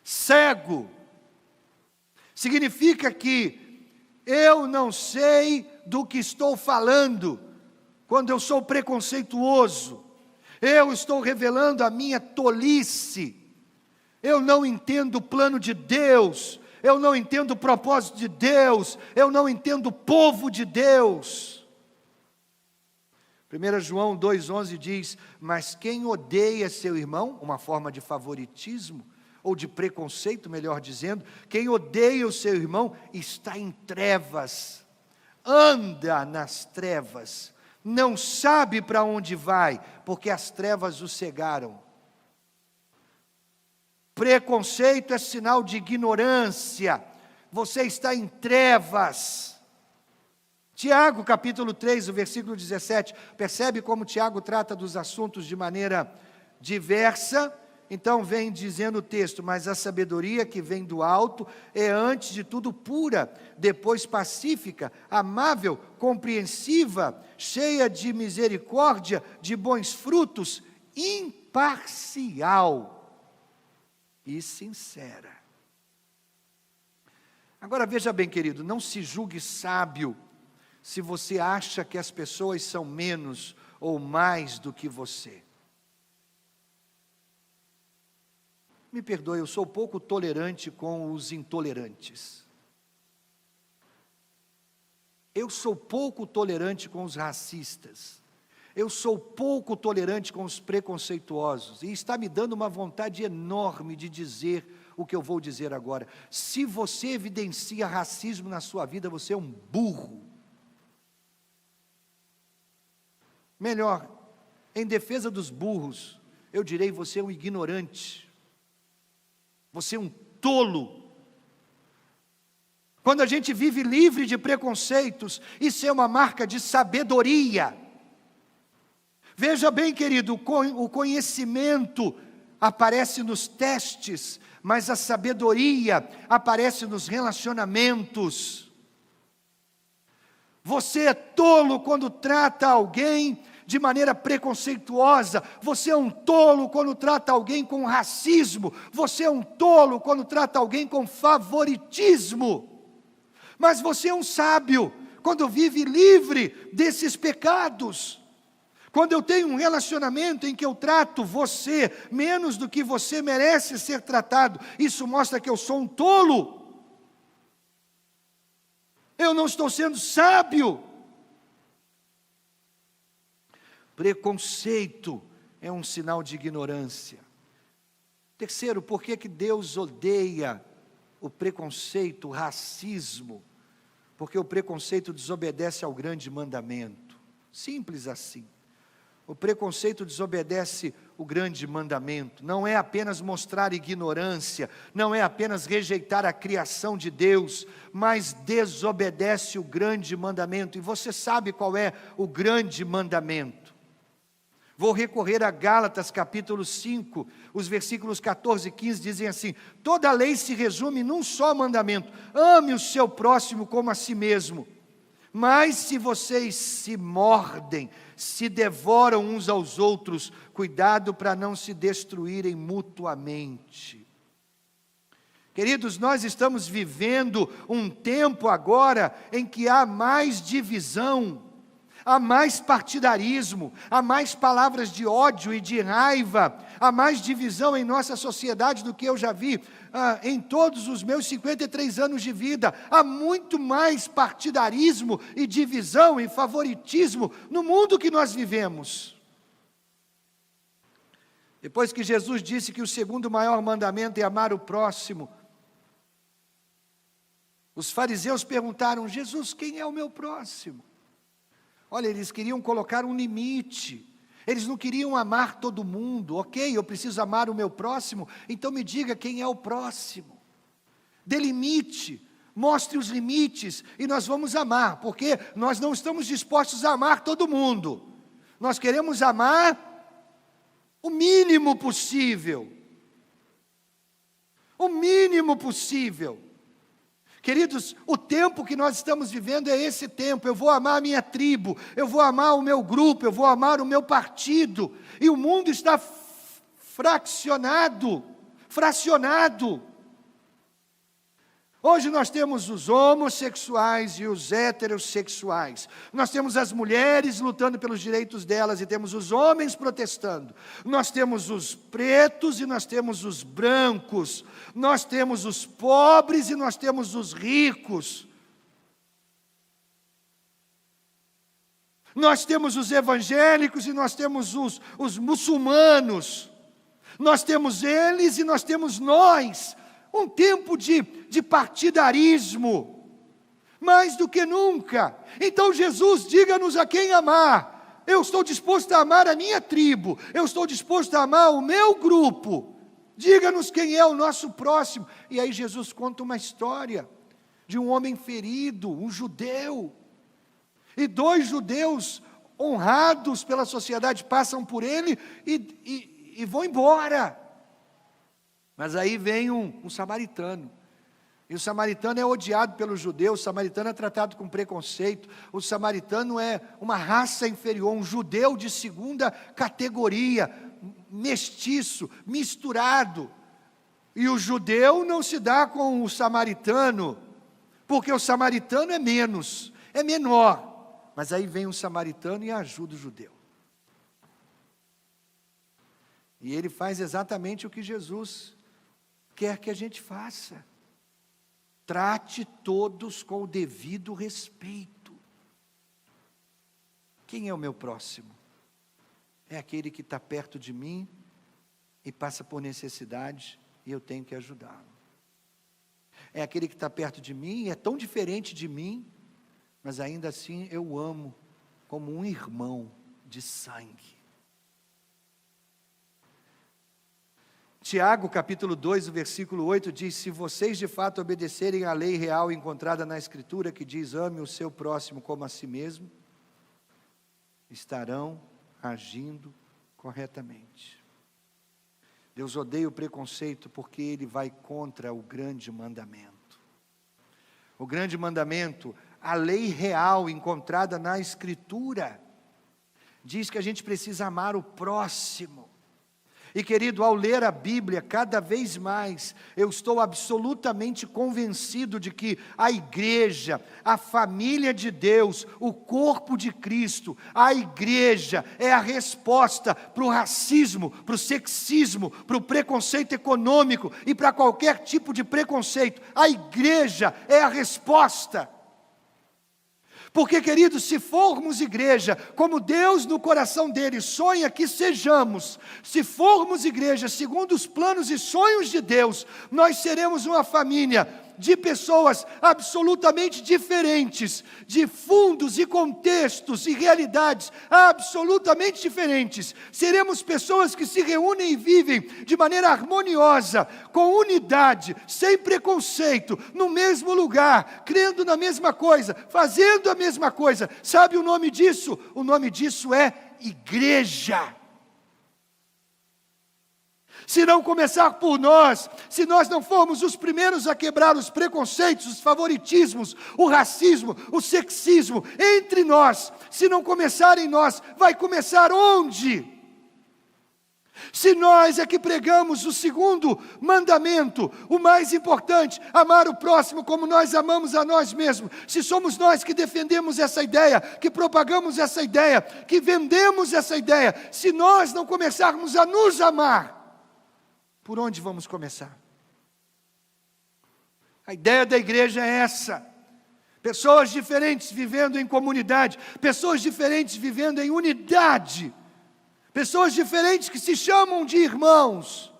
cego. Significa que eu não sei do que estou falando quando eu sou preconceituoso. Eu estou revelando a minha tolice. Eu não entendo o plano de Deus. Eu não entendo o propósito de Deus, eu não entendo o povo de Deus. 1 João 2,11 diz, mas quem odeia seu irmão, uma forma de favoritismo, ou de preconceito, melhor dizendo, quem odeia o seu irmão está em trevas, anda nas trevas, não sabe para onde vai, porque as trevas o cegaram. Preconceito é sinal de ignorância. Você está em trevas. Tiago, capítulo 3, o versículo 17. Percebe como Tiago trata dos assuntos de maneira diversa? Então vem dizendo o texto, mas a sabedoria que vem do alto é antes de tudo pura, depois pacífica, amável, compreensiva, cheia de misericórdia, de bons frutos, imparcial e sincera. Agora veja bem, querido, não se julgue sábio se você acha que as pessoas são menos ou mais do que você. Me perdoe, eu sou pouco tolerante com os intolerantes. Eu sou pouco tolerante com os racistas. Eu sou pouco tolerante com os preconceituosos, e está me dando uma vontade enorme de dizer o que eu vou dizer agora. Se você evidencia racismo na sua vida, você é um burro. Melhor, em defesa dos burros, eu direi, você é um ignorante. Você é um tolo. Quando a gente vive livre de preconceitos, isso é uma marca de sabedoria. Veja bem, querido, o conhecimento aparece nos testes, mas a sabedoria aparece nos relacionamentos. Você é tolo quando trata alguém de maneira preconceituosa. Você é um tolo quando trata alguém com racismo. Você é um tolo quando trata alguém com favoritismo. Mas você é um sábio quando vive livre desses pecados. Quando eu tenho um relacionamento em que eu trato você menos do que você merece ser tratado, isso mostra que eu sou um tolo. Eu não estou sendo sábio. Preconceito é um sinal de ignorância. Terceiro, por que Deus odeia o preconceito, o racismo? Porque o preconceito desobedece ao grande mandamento. Simples assim. O preconceito desobedece o grande mandamento. Não é apenas mostrar ignorância, não é apenas rejeitar a criação de Deus, mas desobedece o grande mandamento. E você sabe qual é o grande mandamento. Vou recorrer a Gálatas capítulo 5, os versículos 14 e 15 dizem assim: toda a lei se resume num só mandamento: ame o seu próximo como a si mesmo. Mas se vocês se mordem, se devoram uns aos outros, cuidado para não se destruírem mutuamente. Queridos, nós estamos vivendo um tempo agora em que há mais divisão, há mais partidarismo, há mais palavras de ódio e de raiva, há mais divisão em nossa sociedade do que eu já vi em todos os meus 53 anos de vida. Há muito mais partidarismo e divisão e favoritismo no mundo que nós vivemos. Depois que Jesus disse que o segundo maior mandamento é amar o próximo, os fariseus perguntaram: Jesus, quem é o meu próximo? Olha, eles queriam colocar um limite, eles não queriam amar todo mundo. Ok, eu preciso amar o meu próximo, então me diga quem é o próximo. Delimite, mostre os limites e nós vamos amar, porque nós não estamos dispostos a amar todo mundo. Nós queremos amar o mínimo possível. O mínimo possível. Queridos, o tempo que nós estamos vivendo é esse tempo. Eu vou amar a minha tribo, eu vou amar o meu grupo, eu vou amar o meu partido. E o mundo está fracionado. Hoje nós temos os homossexuais e os heterossexuais. Nós temos as mulheres lutando pelos direitos delas e temos os homens protestando. Nós temos os pretos e nós temos os brancos. Nós temos os pobres e nós temos os ricos. Nós temos os evangélicos e nós temos os muçulmanos. Nós temos eles e nós temos nós. Um tempo de partidarismo, mais do que nunca. Então Jesus, diga-nos a quem amar. Eu estou disposto a amar a minha tribo, eu estou disposto a amar o meu grupo. Diga-nos quem é o nosso próximo. E aí Jesus conta uma história de um homem ferido, um judeu. E 2 judeus honrados pela sociedade passam por ele e vão embora. Mas aí vem um samaritano, e o samaritano é odiado pelos judeus, o samaritano é tratado com preconceito, o samaritano é uma raça inferior, um judeu de segunda categoria, mestiço, misturado, e o judeu não se dá com o samaritano, porque o samaritano é menos, é menor, mas aí vem um samaritano e ajuda o judeu, e ele faz exatamente o que Jesus quer que a gente faça. Trate todos com o devido respeito. Quem é o meu próximo? É aquele que está perto de mim e passa por necessidade e eu tenho que ajudá-lo. É aquele que está perto de mim e é tão diferente de mim, mas ainda assim eu amo como um irmão de sangue. Tiago, capítulo 2, o versículo 8, diz: se vocês de fato obedecerem à lei real encontrada na Escritura, que diz, ame o seu próximo como a si mesmo, estarão agindo corretamente. Deus odeia o preconceito porque ele vai contra o grande mandamento. O grande mandamento, a lei real encontrada na Escritura, diz que a gente precisa amar o próximo. E querido, ao ler a Bíblia, cada vez mais, eu estou absolutamente convencido de que a igreja, a família de Deus, o corpo de Cristo, a igreja é a resposta para o racismo, para o sexismo, para o preconceito econômico e para qualquer tipo de preconceito. A igreja é a resposta. Porque, queridos, se formos igreja, como Deus no coração dele sonha que sejamos, se formos igreja segundo os planos e sonhos de Deus, nós seremos uma família de pessoas absolutamente diferentes, de fundos e contextos e realidades absolutamente diferentes. Seremos pessoas que se reúnem e vivem de maneira harmoniosa, com unidade, sem preconceito, no mesmo lugar, crendo na mesma coisa, fazendo a mesma coisa. Sabe o nome disso? O nome disso é igreja. Se não começar por nós, se nós não formos os primeiros a quebrar os preconceitos, os favoritismos, o racismo, o sexismo entre nós, se não começar em nós, vai começar onde? Se nós é que pregamos o segundo mandamento, o mais importante, amar o próximo como nós amamos a nós mesmos, se somos nós que defendemos essa ideia, que propagamos essa ideia, que vendemos essa ideia, se nós não começarmos a nos amar, por onde vamos começar? A ideia da igreja é essa: pessoas diferentes vivendo em comunidade, pessoas diferentes vivendo em unidade, pessoas diferentes que se chamam de irmãos.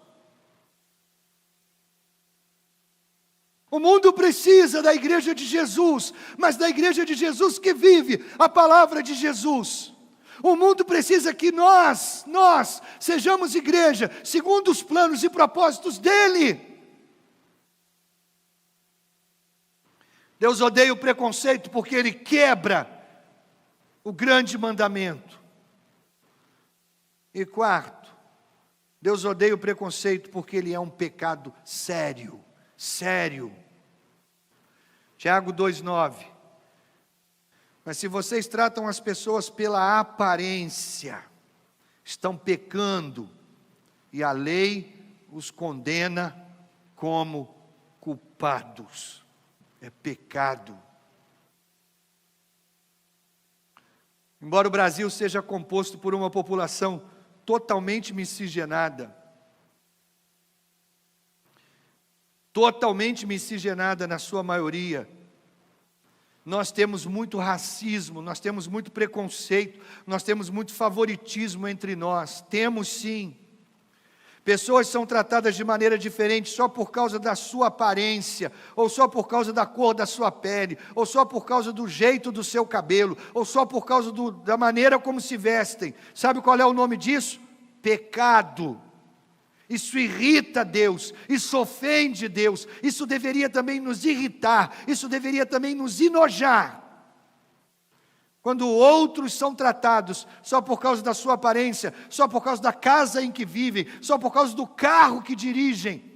O mundo precisa da igreja de Jesus, mas da igreja de Jesus que vive a palavra de Jesus. O mundo precisa que nós sejamos igreja, segundo os planos e propósitos dEle. Deus odeia o preconceito porque Ele quebra o grande mandamento. E quarto, Deus odeia o preconceito porque ele é um pecado sério, sério. Tiago 2,9. Mas se vocês tratam as pessoas pela aparência, estão pecando, e a lei os condena como culpados. É pecado. Embora o Brasil seja composto por uma população totalmente miscigenada na sua maioria, nós temos muito racismo, nós temos muito preconceito, nós temos muito favoritismo entre nós. Temos sim. Pessoas são tratadas de maneira diferente só por causa da sua aparência, ou só por causa da cor da sua pele, ou só por causa do jeito do seu cabelo, ou só por causa da maneira como se vestem. Sabe qual é o nome disso? Pecado. Isso irrita Deus, isso ofende Deus, isso deveria também nos irritar, isso deveria também nos enojar. Quando outros são tratados só por causa da sua aparência, só por causa da casa em que vivem, só por causa do carro que dirigem,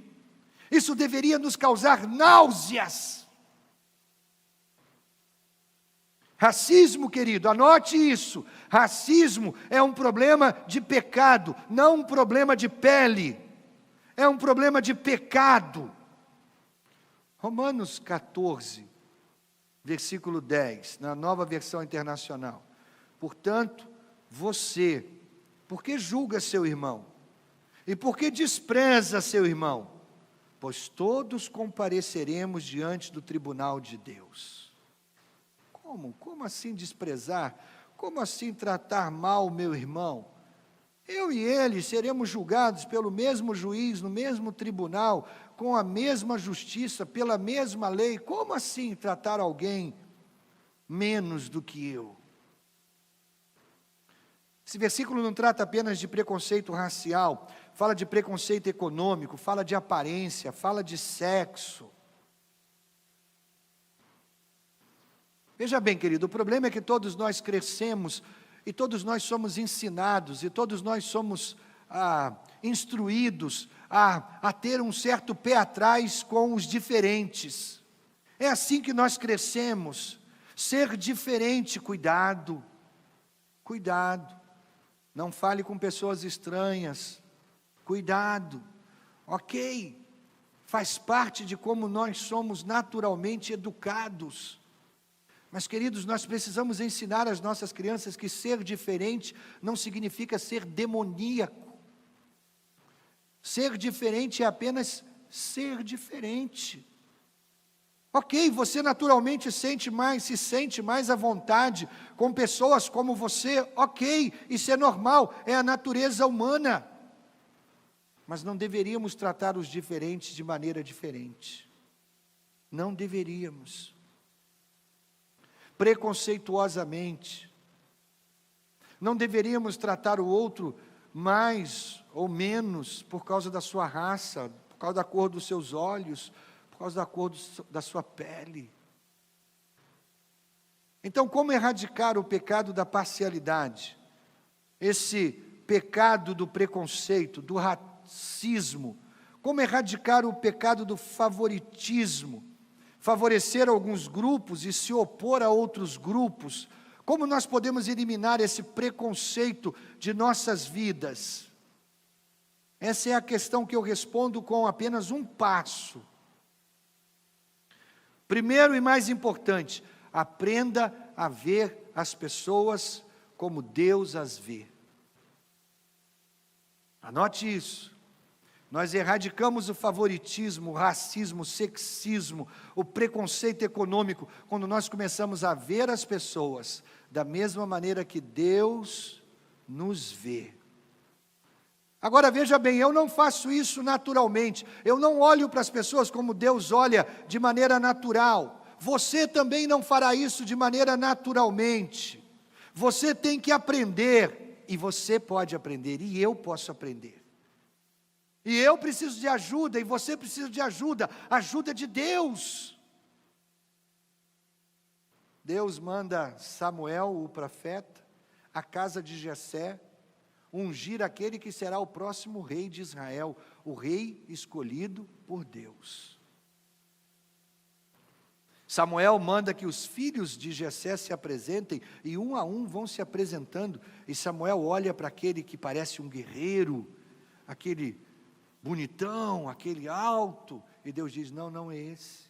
isso deveria nos causar náuseas. Racismo, querido, anote isso. Racismo é um problema de pecado, não um problema de pele. É um problema de pecado. Romanos 14. Versículo 10, na Nova Versão Internacional. Portanto, você, por que julga seu irmão? E por que despreza seu irmão? Pois todos compareceremos diante do tribunal de Deus. Como? Como assim desprezar? Como assim tratar mal o meu irmão? Eu e ele seremos julgados pelo mesmo juiz, no mesmo tribunal, com a mesma justiça, pela mesma lei. Como assim tratar alguém menos do que eu? Esse versículo não trata apenas de preconceito racial, fala de preconceito econômico, fala de aparência, fala de sexo. Veja bem, querido, o problema é que todos nós crescemos e todos nós somos ensinados, e todos nós somos instruídos a ter um certo pé atrás com os diferentes. É assim que nós crescemos. Ser diferente, cuidado, cuidado. Não fale com pessoas estranhas, cuidado. Ok, faz parte de como nós somos naturalmente educados. Mas, queridos, nós precisamos ensinar às nossas crianças que ser diferente não significa ser demoníaco. Ser diferente é apenas ser diferente. Ok, você naturalmente se sente mais à vontade com pessoas como você, ok, isso é normal, é a natureza humana. Mas não deveríamos tratar os diferentes de maneira diferente. Não deveríamos. Preconceituosamente. Não deveríamos tratar o outro mais ou menos por causa da sua raça, por causa da cor dos seus olhos, por causa da cor da sua pele. Então, como erradicar o pecado da parcialidade? Esse pecado do preconceito, do racismo? Como erradicar o pecado do favoritismo? Favorecer alguns grupos e se opor a outros grupos? Como nós podemos eliminar esse preconceito de nossas vidas? Essa é a questão que eu respondo com apenas um passo. Primeiro e mais importante, aprenda a ver as pessoas como Deus as vê. Anote isso. Nós erradicamos o favoritismo, o racismo, o sexismo, o preconceito econômico, quando nós começamos a ver as pessoas da mesma maneira que Deus nos vê. Agora veja bem, eu não faço isso naturalmente, eu não olho para as pessoas como Deus olha de maneira natural. Você também não fará isso de maneira naturalmente. Você tem que aprender, e você pode aprender, e eu posso aprender. E eu preciso de ajuda, e você precisa de ajuda, ajuda de Deus. Deus manda Samuel, o profeta, à casa de Jessé, ungir aquele que será o próximo rei de Israel, o rei escolhido por Deus. Samuel manda que os filhos de Jessé se apresentem, e um a um vão se apresentando, e Samuel olha para aquele que parece um guerreiro, aquele bonitão, aquele alto, e Deus diz, não, não é esse,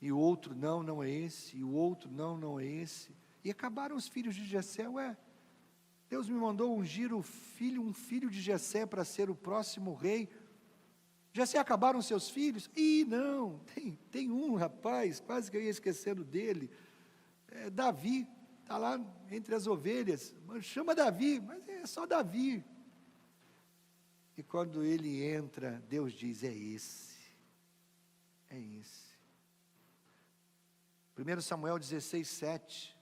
e o outro, não, não é esse, e o outro, não, não é esse, e acabaram os filhos de Jessé. Deus me mandou ungir um filho de Jessé para ser o próximo rei. Jessé, acabaram seus filhos? Não, tem um rapaz, quase que eu ia esquecendo dele, Davi, está lá entre as ovelhas, chama Davi, mas é só Davi. E quando ele entra, Deus diz, é esse. 1 Samuel 16:7,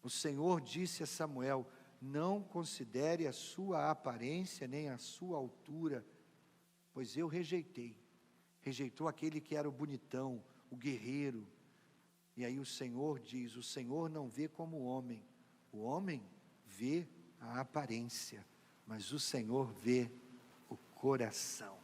o Senhor disse a Samuel, não considere a sua aparência, nem a sua altura, pois eu rejeitou aquele que era o bonitão, o guerreiro. E aí o Senhor diz, o Senhor não vê como o homem vê a aparência, mas o Senhor vê o coração.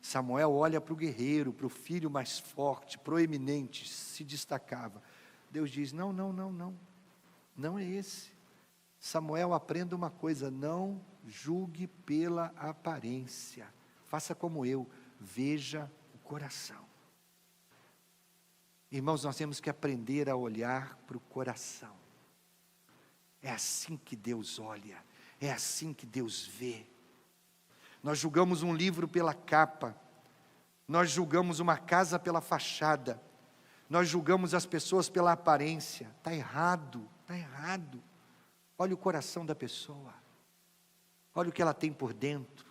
Samuel olha para o guerreiro, para o filho mais forte, proeminente, se destacava. Deus diz, não, não é esse. Samuel, aprenda uma coisa, não julgue pela aparência, faça como eu, veja o coração. Irmãos, nós temos que aprender a olhar para o coração. É assim que Deus olha, é assim que Deus vê. Nós julgamos um livro pela capa, nós julgamos uma casa pela fachada, nós julgamos as pessoas pela aparência. Está errado. Olha o coração da pessoa, olha o que ela tem por dentro.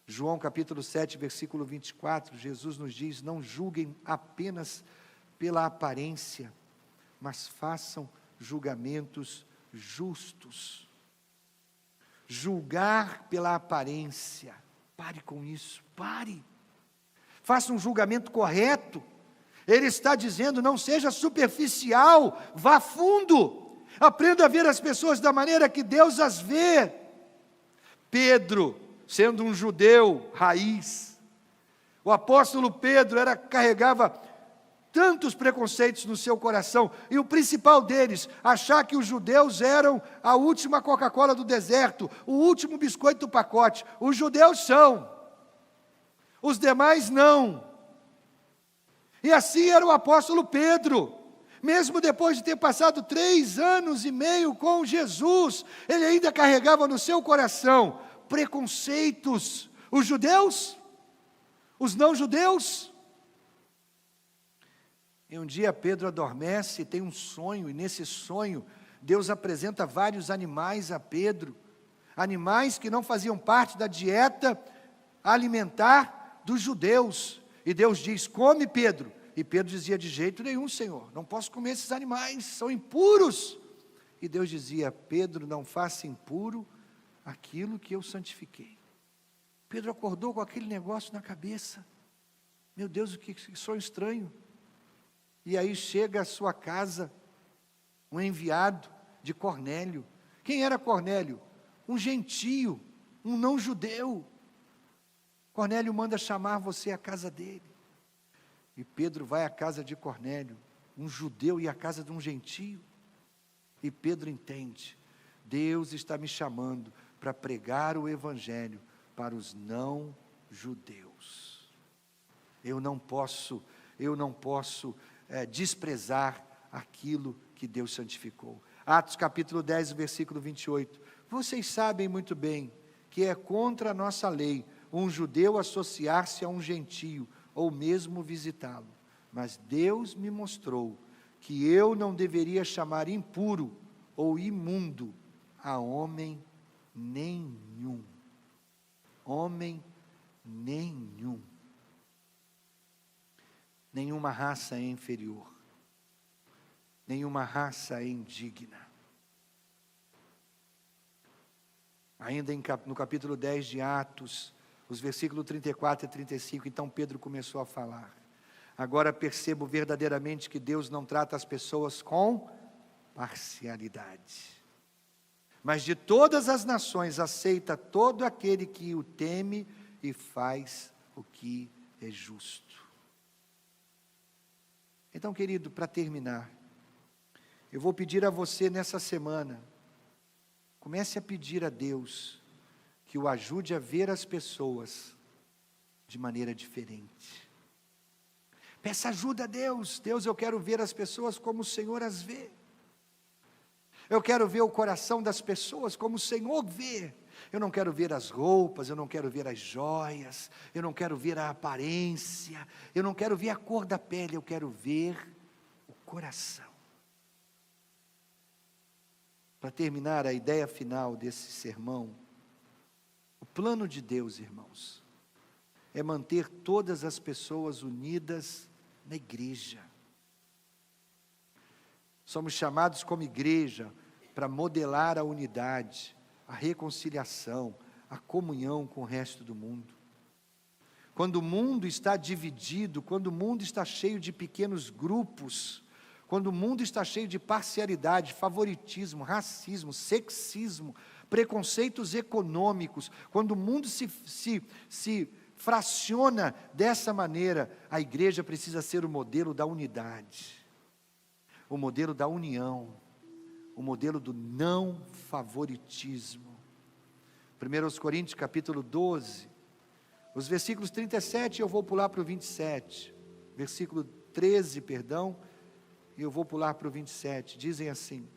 João capítulo 7, versículo 24, Jesus nos diz, não julguem apenas pela aparência, mas façam julgamentos justos. Julgar pela aparência, pare com isso, pare. Faça um julgamento correto. Ele está dizendo, não seja superficial, vá fundo. Aprenda a ver as pessoas da maneira que Deus as vê. Pedro, sendo um judeu raiz, o apóstolo Pedro carregava tantos preconceitos no seu coração, e o principal deles, achar que os judeus eram a última Coca-Cola do deserto, o último biscoito do pacote. Os judeus são, os demais não. E assim era o apóstolo Pedro, mesmo depois de ter passado 3 anos e meio com Jesus, ele ainda carregava no seu coração preconceitos. Os judeus, os não judeus. E um dia Pedro adormece e tem um sonho, e nesse sonho Deus apresenta vários animais a Pedro, animais que não faziam parte da dieta alimentar dos judeus, e Deus diz, come Pedro, e Pedro dizia, de jeito nenhum Senhor, não posso comer esses animais, são impuros, e Deus dizia, Pedro, não faça impuro aquilo que eu santifiquei. Pedro acordou com aquele negócio na cabeça, meu Deus, que sonho estranho. E aí chega à sua casa um enviado de Cornélio. Quem era Cornélio? Um gentio, um não judeu. Cornélio manda chamar você à casa dele. E Pedro vai à casa de Cornélio, um judeu e à casa de um gentio. E Pedro entende, Deus está me chamando para pregar o evangelho para os não judeus. Eu não posso desprezar aquilo que Deus santificou. Atos capítulo 10, versículo 28. Vocês sabem muito bem que é contra a nossa lei um judeu associar-se a um gentio, ou mesmo visitá-lo. Mas Deus me mostrou que eu não deveria chamar impuro ou imundo a homem nenhum. Homem nenhum. Nenhuma raça é inferior. Nenhuma raça é indigna. Ainda no capítulo 10 de Atos, os versículos 34 e 35, então Pedro começou a falar. Agora percebo verdadeiramente que Deus não trata as pessoas com parcialidade. Mas de todas as nações aceita todo aquele que o teme e faz o que é justo. Então, querido, para terminar, eu vou pedir a você nessa semana, comece a pedir a Deus que o ajude a ver as pessoas de maneira diferente. Peça ajuda a Deus. Deus, eu quero ver as pessoas como o Senhor as vê. Eu quero ver o coração das pessoas como o Senhor vê. Eu não quero ver as roupas, eu não quero ver as joias, eu não quero ver a aparência, eu não quero ver a cor da pele, eu quero ver o coração. Para terminar, a ideia final desse sermão, o plano de Deus, irmãos, é manter todas as pessoas unidas na igreja. Somos chamados como igreja para modelar a unidade, a reconciliação, a comunhão com o resto do mundo. Quando o mundo está dividido, quando o mundo está cheio de pequenos grupos, quando o mundo está cheio de parcialidade, favoritismo, racismo, sexismo, preconceitos econômicos, quando o mundo se fraciona dessa maneira, a igreja precisa ser o modelo da unidade, o modelo da união, o modelo do não favoritismo. 1 Coríntios capítulo 12, os versículos 37, eu vou pular para o 27, versículo 13, e eu vou pular para o 27, dizem assim: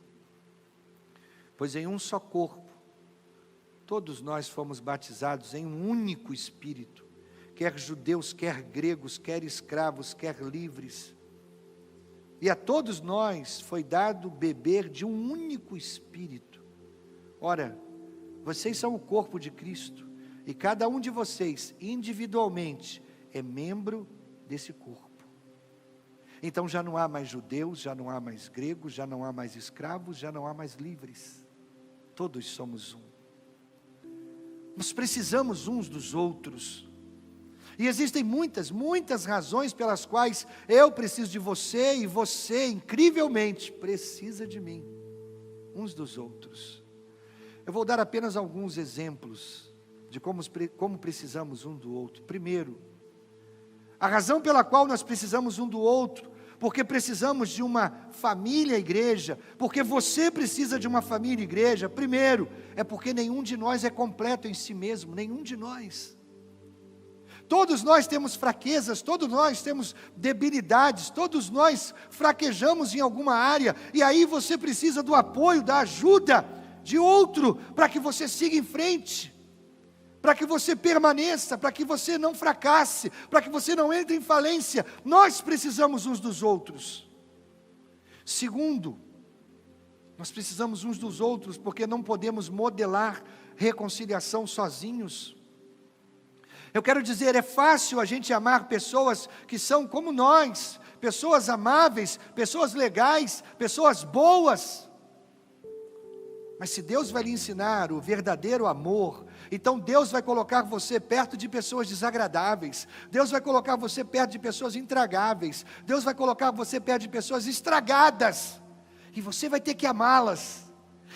pois em um só corpo, todos nós fomos batizados em um único Espírito, quer judeus, quer gregos, quer escravos, quer livres, e a todos nós foi dado beber de um único Espírito. Ora, vocês são o corpo de Cristo, e cada um de vocês, individualmente, é membro desse corpo. Então já não há mais judeus, já não há mais gregos, já não há mais escravos, já não há mais livres. Todos somos um. Nós precisamos uns dos outros. E existem muitas razões pelas quais eu preciso de você e você, incrivelmente, precisa de mim, uns dos outros. Eu vou dar apenas alguns exemplos de como precisamos um do outro. Primeiro, a razão pela qual nós precisamos um do outro, porque precisamos de uma família igreja, porque você precisa de uma família igreja. Primeiro, é porque nenhum de nós é completo em si mesmo, nenhum de nós. Todos nós temos fraquezas, todos nós temos debilidades, todos nós fraquejamos em alguma área, e aí você precisa do apoio, da ajuda de outro, para que você siga em frente, para que você permaneça, para que você não fracasse, para que você não entre em falência. Nós precisamos uns dos outros. Segundo, nós precisamos uns dos outros, porque não podemos modelar reconciliação sozinhos. Eu quero dizer, é fácil a gente amar pessoas que são como nós, pessoas amáveis, pessoas legais, pessoas boas. Mas se Deus vai lhe ensinar o verdadeiro amor, então Deus vai colocar você perto de pessoas desagradáveis, Deus vai colocar você perto de pessoas intragáveis, Deus vai colocar você perto de pessoas estragadas, e você vai ter que amá-las,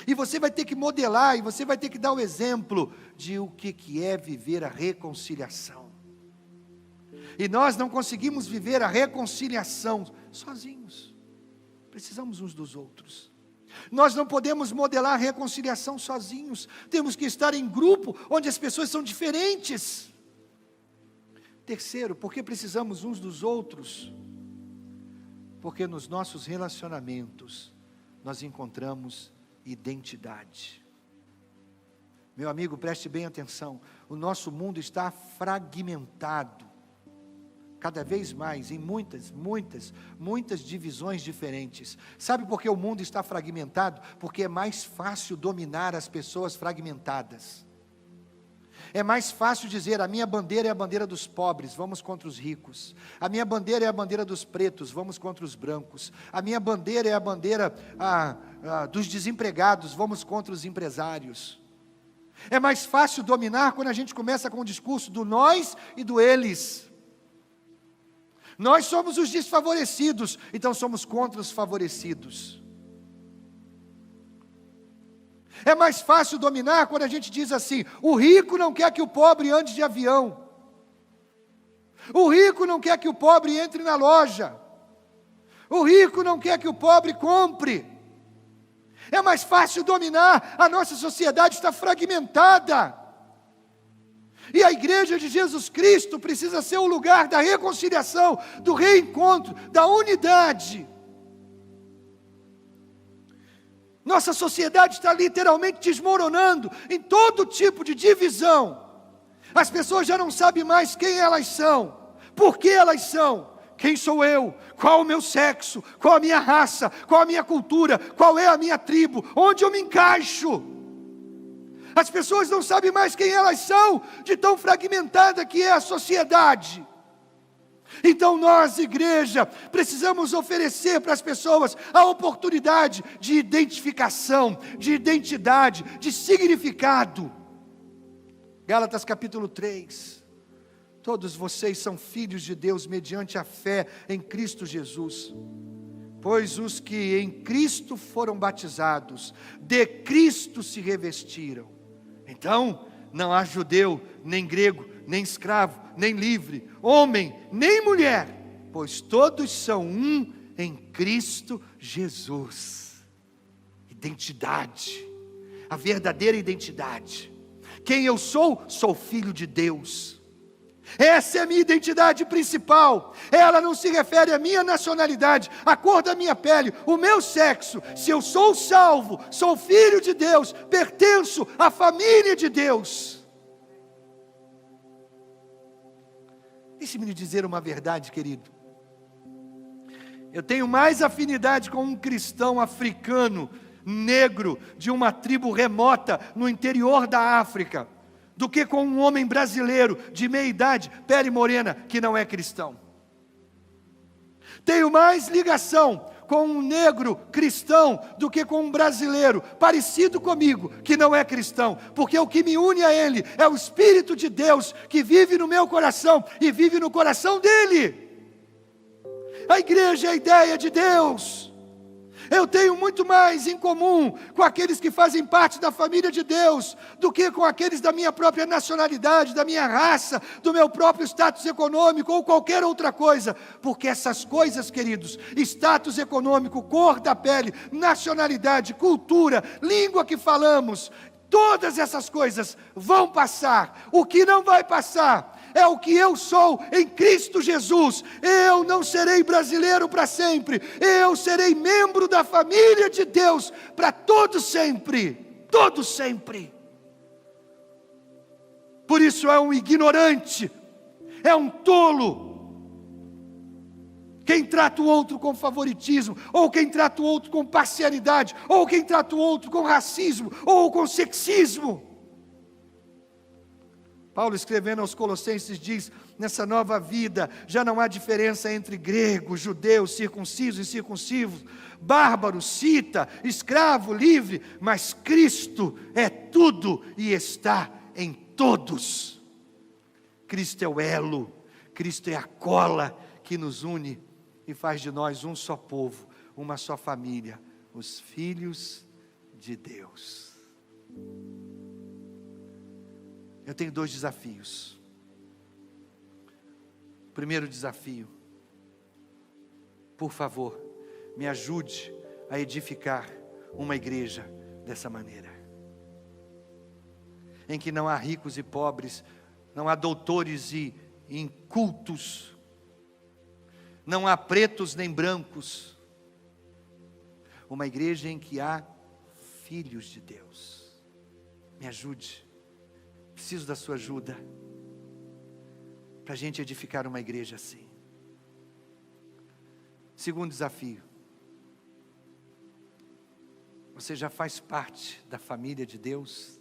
e você vai ter que modelar, e você vai ter que dar o exemplo de o que é viver a reconciliação. E nós não conseguimos viver a reconciliação sozinhos, precisamos uns dos outros. Nós não podemos modelar a reconciliação sozinhos. Temos que estar em grupo, onde as pessoas são diferentes. Terceiro, porque precisamos uns dos outros? Porque nos nossos relacionamentos, nós encontramos identidade. Meu amigo, preste bem atenção. O nosso mundo está fragmentado. Cada vez mais, em muitas divisões diferentes. Sabe por que o mundo está fragmentado? Porque é mais fácil dominar as pessoas fragmentadas. É mais fácil dizer, a minha bandeira é a bandeira dos pobres, vamos contra os ricos. A minha bandeira é a bandeira dos pretos, vamos contra os brancos. A minha bandeira é a bandeira dos desempregados, vamos contra os empresários. É mais fácil dominar quando a gente começa com o discurso do nós e do eles. Nós somos os desfavorecidos, então somos contra os favorecidos. É mais fácil dominar quando a gente diz assim, o rico não quer que o pobre ande de avião. O rico não quer que o pobre entre na loja. O rico não quer que o pobre compre. É mais fácil dominar, a nossa sociedade está fragmentada. E a igreja de Jesus Cristo precisa ser o lugar da reconciliação, do reencontro, da unidade. Nossa sociedade está literalmente desmoronando em todo tipo de divisão. As pessoas já não sabem mais quem elas são, por que elas são, quem sou eu, qual o meu sexo, qual a minha raça, qual a minha cultura, qual é a minha tribo, onde eu me encaixo. As pessoas não sabem mais quem elas são, de tão fragmentada que é a sociedade. Então nós, igreja, precisamos oferecer para as pessoas a oportunidade de identificação, de identidade, de significado. Gálatas capítulo 3. Todos vocês são filhos de Deus mediante a fé em Cristo Jesus. Pois os que em Cristo foram batizados, de Cristo se revestiram. Então, não há judeu, nem grego, nem escravo, nem livre, homem, nem mulher, pois todos são um em Cristo Jesus. Identidade, a verdadeira identidade. Quem eu sou? Sou filho de Deus. Essa é a minha identidade principal. Ela não se refere à minha nacionalidade, à cor da minha pele, o meu sexo. Se eu sou salvo, sou filho de Deus, pertenço à família de Deus. Deixe-me lhe dizer uma verdade, querido. Eu tenho mais afinidade com um cristão africano, negro, de uma tribo remota no interior da África, do que com um homem brasileiro de meia idade, pele morena, que não é cristão. Tenho mais ligação com um negro cristão do que com um brasileiro parecido comigo, que não é cristão, porque o que me une a ele é o Espírito de Deus que vive no meu coração e vive no coração dele. A igreja é a ideia de Deus. Eu tenho muito mais em comum com aqueles que fazem parte da família de Deus do que com aqueles da minha própria nacionalidade, da minha raça, do meu próprio status econômico ou qualquer outra coisa, porque essas coisas, queridos, status econômico, cor da pele, nacionalidade, cultura, língua que falamos, todas essas coisas vão passar. O que não vai passar é o que eu sou em Cristo Jesus. Eu não serei brasileiro para sempre, eu serei membro da família de Deus para todo sempre, todo sempre. Por isso é um ignorante, é um tolo quem trata o outro com favoritismo, ou quem trata o outro com parcialidade, ou quem trata o outro com racismo, ou com sexismo. Paulo, escrevendo aos Colossenses, diz: nessa nova vida já não há diferença entre grego, judeu, circunciso e incircunciso, bárbaro, cita, escravo, livre, mas Cristo é tudo e está em todos. Cristo é o elo, Cristo é a cola que nos une e faz de nós um só povo, uma só família, os filhos de Deus. Eu tenho 2 desafios. Primeiro desafio: por favor, me ajude a edificar uma igreja dessa maneira, em que não há ricos e pobres, não há doutores e incultos, não há pretos nem brancos, uma igreja em que há filhos de Deus. Me ajude, preciso da sua ajuda, para a gente edificar uma igreja assim. Segundo desafio, você já faz parte da família de Deus?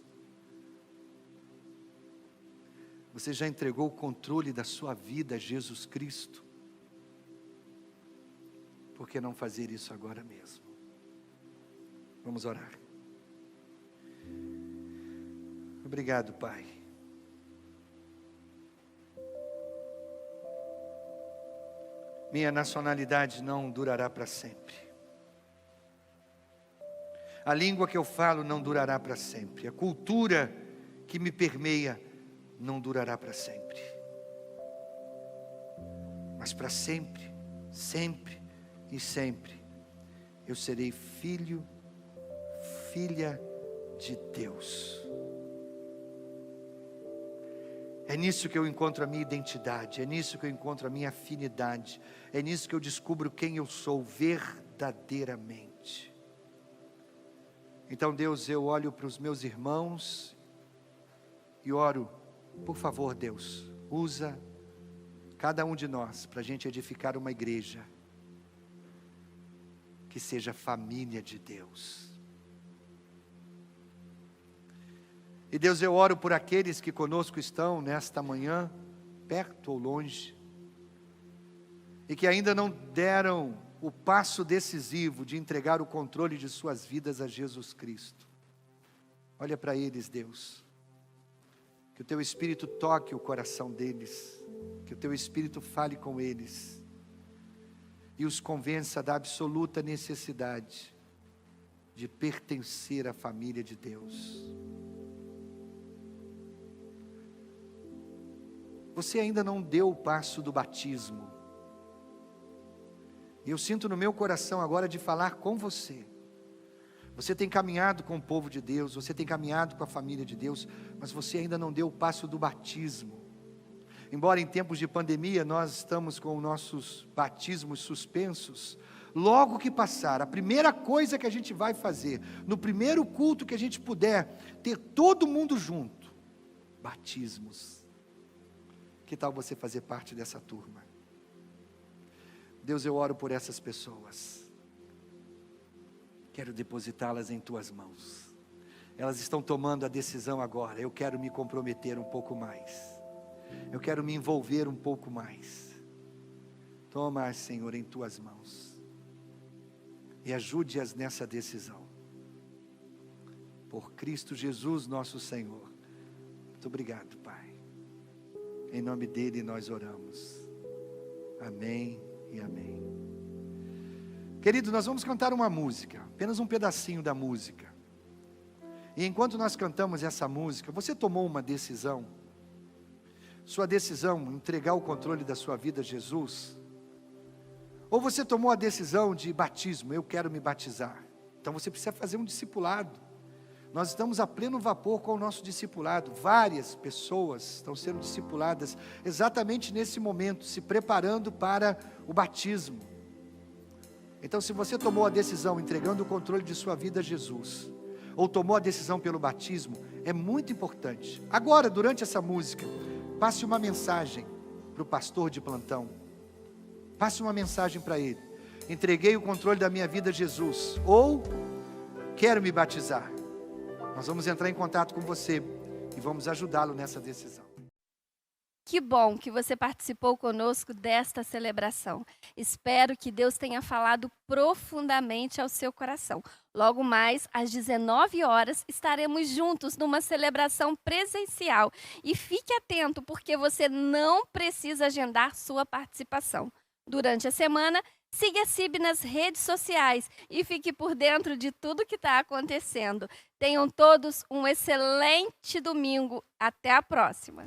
Você já entregou o controle da sua vida a Jesus Cristo? Por que não fazer isso agora mesmo? Vamos orar. Obrigado, Pai. Minha nacionalidade não durará para sempre. A língua que eu falo não durará para sempre. A cultura que me permeia não durará para sempre. Mas para sempre, sempre e sempre, eu serei filho, filha de Deus. É nisso que eu encontro a minha identidade, é nisso que eu encontro a minha afinidade, é nisso que eu descubro quem eu sou verdadeiramente. Então, Deus, eu olho para os meus irmãos e oro, por favor, Deus, usa cada um de nós para a gente edificar uma igreja que seja família de Deus. E Deus, eu oro por aqueles que conosco estão nesta manhã, perto ou longe, e que ainda não deram o passo decisivo de entregar o controle de suas vidas a Jesus Cristo. Olha para eles, Deus, que o Teu Espírito toque o coração deles, que o Teu Espírito fale com eles, e os convença da absoluta necessidade de pertencer à família de Deus. Você ainda não deu o passo do batismo. E eu sinto no meu coração agora de falar com você. Você tem caminhado com o povo de Deus, você tem caminhado com a família de Deus, mas você ainda não deu o passo do batismo. Embora em tempos de pandemia nós estamos com nossos batismos suspensos, logo que passar, a primeira coisa que a gente vai fazer, no primeiro culto que a gente puder, ter todo mundo junto, batismos. Que tal você fazer parte dessa turma? Deus, eu oro por essas pessoas. Quero depositá-las em Tuas mãos. Elas estão tomando a decisão agora. Eu quero me comprometer um pouco mais. Eu quero me envolver um pouco mais. Toma, Senhor, em Tuas mãos. E ajude-as nessa decisão. Por Cristo Jesus, nosso Senhor. Muito obrigado, Pai. Em nome dEle nós oramos. Amém e amém. Querido, nós vamos cantar uma música, apenas um pedacinho da música. E enquanto nós cantamos essa música, você tomou uma decisão. Sua decisão, entregar o controle da sua vida a Jesus. Ou você tomou a decisão de batismo, eu quero me batizar. Então você precisa fazer um discipulado. Nós estamos a pleno vapor com o nosso discipulado. Várias pessoas estão sendo discipuladas exatamente nesse momento, se preparando para o batismo. Então, se você tomou a decisão entregando o controle de sua vida a Jesus, ou tomou a decisão pelo batismo, é muito importante. Agora, durante essa música, passe uma mensagem para o pastor de plantão. Passe uma mensagem para ele. Entreguei o controle da minha vida a Jesus, ou quero me batizar. Nós vamos entrar em contato com você e vamos ajudá-lo nessa decisão. Que bom que você participou conosco desta celebração. Espero que Deus tenha falado profundamente ao seu coração. Logo mais, às 19 horas, estaremos juntos numa celebração presencial. E fique atento, porque você não precisa agendar sua participação. Durante a semana, siga a CIB nas redes sociais e fique por dentro de tudo que está acontecendo. Tenham todos um excelente domingo. Até a próxima.